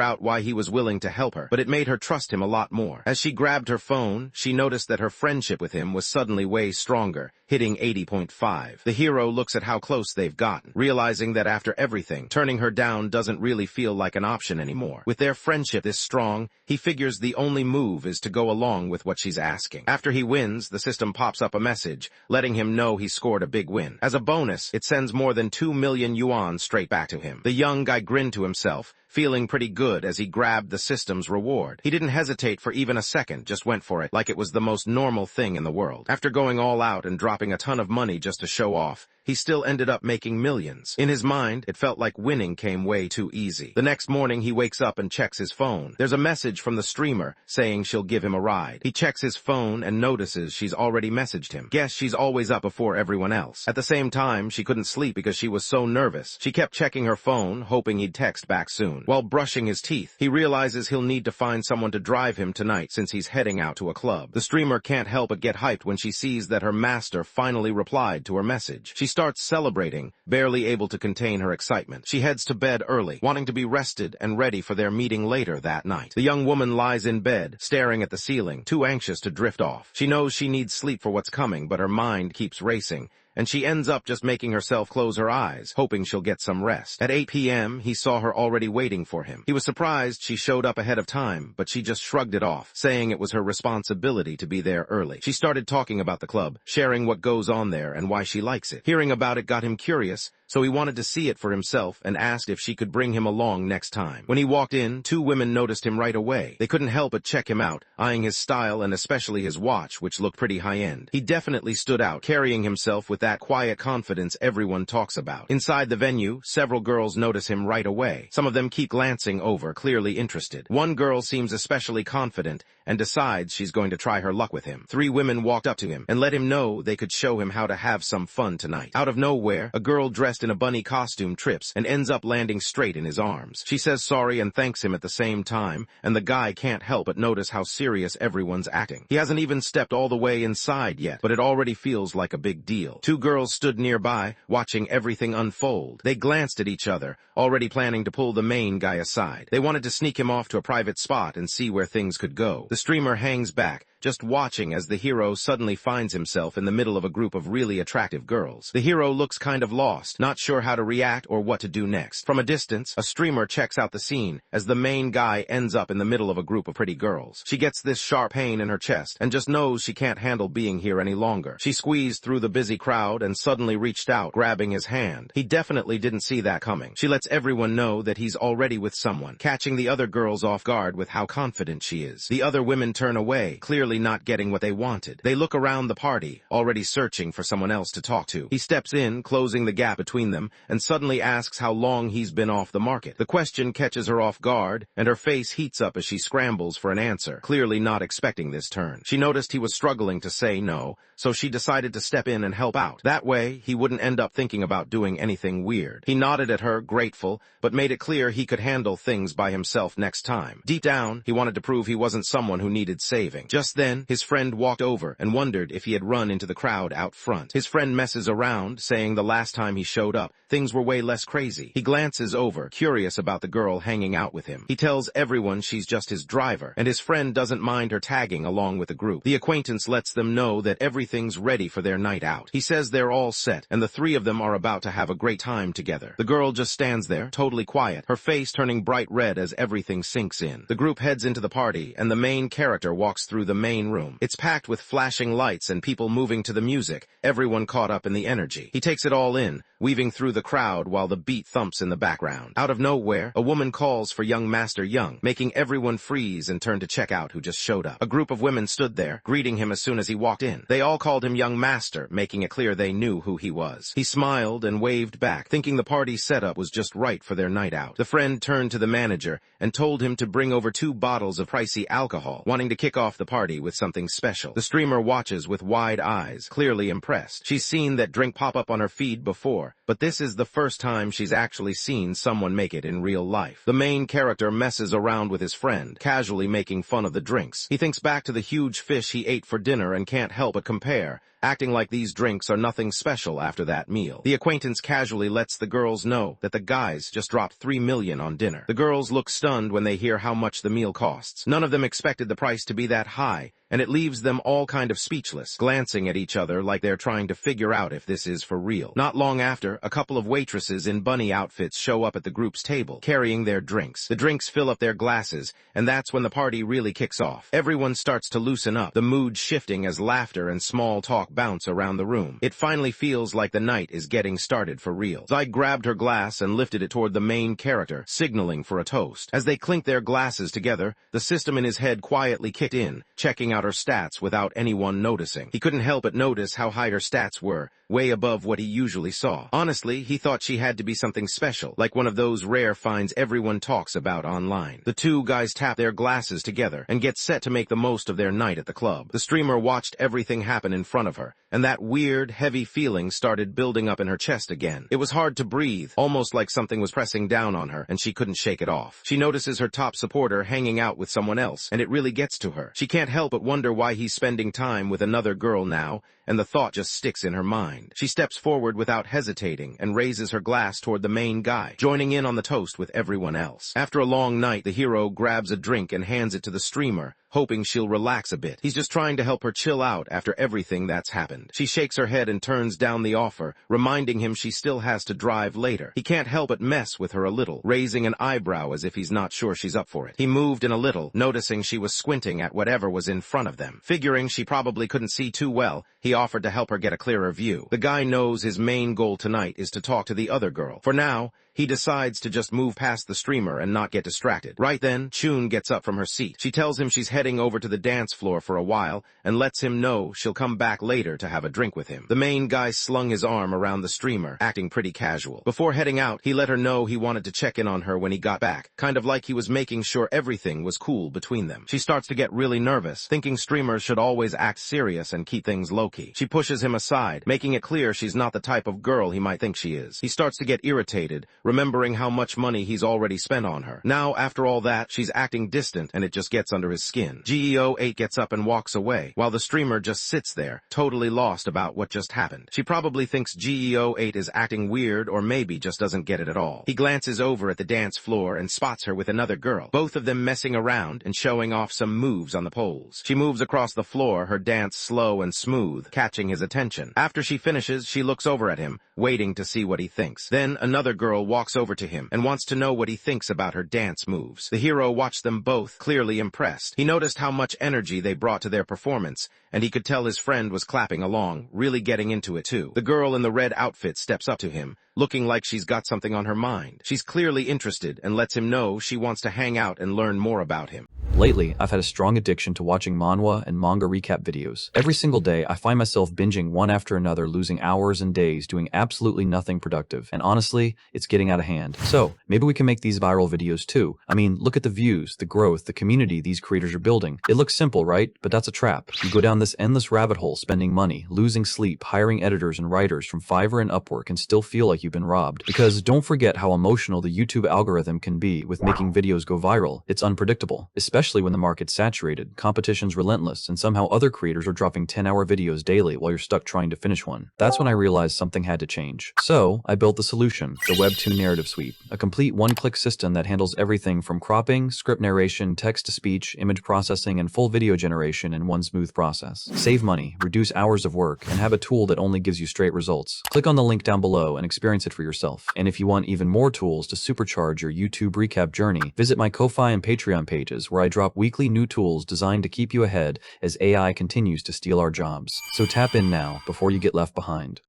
out why he was willing to help her, but it made her trust him a lot more. As she grabbed her phone, she noticed that her friendship with him was suddenly way stronger, hitting 80.5. The hero looks at how close they've gotten, realizing that after everything, turning her down doesn't really feel like an option anymore. With their friendship this strong, he figures the only move is to go along with what she's asking. After he wins, the system pops up a message, letting him know he scored a big win. As a bonus, it sends more than 2 million yuan straight back to him. The young guy grinned to himself, feeling pretty good as he grabbed the system's reward. He didn't hesitate for even a second, just went for it like it was the most normal thing in the world. After going all out and dropping a ton of money just to show off, he still ended up making millions. In his mind, it felt like winning came way too easy. The next morning, he wakes up and checks his phone. There's a message from the streamer saying she'll give him a ride. He checks his phone and notices she's already messaged him. Guess she's always up before everyone else. At the same time, she couldn't sleep because she was so nervous. She kept checking her phone, hoping he'd text back soon. While brushing his teeth, he realizes he'll need to find someone to drive him tonight since he's heading out to a club. The streamer can't help but get hyped when she sees that her master finally replied to her message. She starts celebrating, barely able to contain her excitement. She heads to bed early, wanting to be rested and ready for their meeting later that night. The young woman lies in bed, staring at the ceiling, too anxious to drift off. She knows she needs sleep for what's coming, but her mind keeps racing, and she ends up just making herself close her eyes, hoping she'll get some rest. At 8 p.m., he saw her already waiting for him. He was surprised she showed up ahead of time, but she just shrugged it off, saying it was her responsibility to be there early. She started talking about the club, sharing what goes on there and why she likes it. Hearing about it got him curious, so he wanted to see it for himself and asked if she could bring him along next time. When he walked in, two women noticed him right away. They couldn't help but check him out, eyeing his style and especially his watch, which looked pretty high-end. He definitely stood out, carrying himself with that quiet confidence everyone talks about. Inside the venue, several girls notice him right away. Some of them keep glancing over, clearly interested. One girl seems especially confident and decides she's going to try her luck with him. Three women walked up to him and let him know they could show him how to have some fun tonight. Out of nowhere, a girl dressed in a bunny costume trips and ends up landing straight in his arms. She says sorry and thanks him at the same time, and the guy can't help but notice how serious everyone's acting. He hasn't even stepped all the way inside yet, but it already feels like a big deal. Two girls stood nearby, watching everything unfold. They glanced at each other, already planning to pull the main guy aside. They wanted to sneak him off to a private spot and see where things could go. The streamer hangs back, just watching as the hero suddenly finds himself in the middle of a group of really attractive girls. The hero looks kind of lost, not sure how to react or what to do next. From a distance, a streamer checks out the scene as the main guy ends up in the middle of a group of pretty girls. She gets this sharp pain in her chest and just knows she can't handle being here any longer. She squeezed through the busy crowd and suddenly reached out, grabbing his hand. He definitely didn't see that coming. She lets everyone know that he's already with someone, catching the other girls off guard with how confident she is. The other women turn away, clearly not getting what they wanted. They look around the party, already searching for someone else to talk to. He steps in, closing the gap between them, and suddenly asks how long he's been off the market. The question catches her off guard, and her face heats up as she scrambles for an answer, clearly not expecting this turn. She noticed he was struggling to say no, so she decided to step in and help out. That way, he wouldn't end up thinking about doing anything weird. He nodded at her, grateful, but made it clear he could handle things by himself next time. Deep down, he wanted to prove he wasn't someone who needed saving. Just then, his friend walked over and wondered if he had run into the crowd out front. His friend messes around, saying the last time he showed up, things were way less crazy. He glances over, curious about the girl hanging out with him. He tells everyone she's just his driver, and his friend doesn't mind her tagging along with the group. The acquaintance lets them know that everything's ready for their night out. He says they're all set, and the three of them are about to have a great time together. The girl just stands there, totally quiet, her face turning bright red as everything sinks in. The group heads into the party, and the main character walks through the main room. It's packed with flashing lights and people moving to the music, everyone caught up in the energy. He takes it all in, weaving through the crowd while the beat thumps in the background. Out of nowhere, a woman calls for young Master Young, making everyone freeze and turn to check out who just showed up. A group of women stood there, greeting him as soon as he walked in. They all called him Young Master, making it clear they knew who he was. He smiled and waved back, thinking the party setup was just right for their night out. The friend turned to the manager and told him to bring over 2 bottles of pricey alcohol, wanting to kick off the party with something special. The streamer watches with wide eyes, clearly impressed. She's seen that drink pop up on her feed before, but this is the first time she's actually seen someone make it in real life. The main character messes around with his friend, casually making fun of the drinks. He thinks back to the huge fish he ate for dinner and can't help but compare, acting like these drinks are nothing special after that meal. The acquaintance casually lets the girls know that the guys just dropped $3 million on dinner. The girls look stunned when they hear how much the meal costs. None of them expected the price to be that high, and it leaves them all kind of speechless, glancing at each other like they're trying to figure out if this is for real. Not long after, a couple of waitresses in bunny outfits show up at the group's table, carrying their drinks. The drinks fill up their glasses, and that's when the party really kicks off. Everyone starts to loosen up, the mood shifting as laughter and small talk bounce around the room. It finally feels like the night is getting started for real. Zai grabbed her glass and lifted it toward the main character, signaling for a toast. As they clinked their glasses together, the system in his head quietly kicked in, checking out her stats without anyone noticing. He couldn't help but notice how high her stats were, way above what he usually saw. Honestly, he thought she had to be something special, like one of those rare finds everyone talks about online. The two guys tap their glasses together and get set to make the most of their night at the club. The streamer watched everything happen in front of her, and that weird, heavy feeling started building up in her chest again. It was hard to breathe, almost like something was pressing down on her, and she couldn't shake it off. She notices her top supporter hanging out with someone else, and it really gets to her. She can't help but wonder why he's spending time with another girl now, and the thought just sticks in her mind. She steps forward without hesitating and raises her glass toward the main guy, joining in on the toast with everyone else. After a long night, the hero grabs a drink and hands it to the streamer, hoping she'll relax a bit. He's just trying to help her chill out after everything that's happened. She shakes her head and turns down the offer, reminding him she still has to drive later. He can't help but mess with her a little, raising an eyebrow as if he's not sure she's up for it. He moved in a little, noticing she was squinting at whatever was in front of them. Figuring she probably couldn't see too well, he offered to help her get a clearer view. The guy knows his main goal tonight is to talk to the other girl. For now, he decides to just move past the streamer and not get distracted. Right then, Chun gets up from her seat. She tells him she's heading over to the dance floor for a while and lets him know she'll come back later to have a drink with him. The main guy slung his arm around the streamer, acting pretty casual. Before heading out, he let her know he wanted to check in on her when he got back, kind of like he was making sure everything was cool between them. She starts to get really nervous, thinking streamers should always act serious and keep things low-key. She pushes him aside, making it clear she's not the type of girl he might think she is. He starts to get irritated, remembering how much money he's already spent on her. Now, after all that, she's acting distant, and it just gets under his skin. GEO8 gets up and walks away, while the streamer just sits there, totally lost about what just happened. She probably thinks GEO8 is acting weird or maybe just doesn't get it at all. He glances over at the dance floor and spots her with another girl, both of them messing around and showing off some moves on the poles. She moves across the floor, her dance slow and smooth, catching his attention. After she finishes, she looks over at him, waiting to see what he thinks. Then another girl walks over to him and wants to know what he thinks about her dance moves. The hero watched them both, clearly impressed. He noticed how much energy they brought to their performance, and he could tell his friend was clapping along, really getting into it too. The girl in the red outfit steps up to him, looking like she's got something on her mind. She's clearly interested and lets him know she wants to hang out and learn more about him. Lately, I've had a strong addiction to watching manhwa and manga recap videos. Every single day, I find myself binging one after another, losing hours and days doing absolutely nothing productive. And honestly, it's getting out of hand. So, maybe we can make these viral videos too. I mean, look at the views, the growth, the community these creators are building. It looks simple, right? But that's a trap. You go down this endless rabbit hole, spending money, losing sleep, hiring editors and writers from Fiverr and Upwork, and still feel like you've been robbed. Because don't forget how emotional the YouTube algorithm can be with making videos go viral. It's unpredictable, especially when the market's saturated, competition's relentless, and somehow other creators are dropping 10-hour videos daily while you're stuck trying to finish one. That's when I realized something had to change. So, I built the solution, the Webtoon Narrative Suite, a complete one-click system that handles everything from cropping, script narration, text-to-speech, image processing, and full video generation in one smooth process. Save money, reduce hours of work, and have a tool that only gives you straight results. Click on the link down below and experience it for yourself. And if you want even more tools to supercharge your YouTube recap journey, visit my Ko-Fi and Patreon pages where I drop weekly new tools designed to keep you ahead as AI continues to steal our jobs. So tap in now before you get left behind.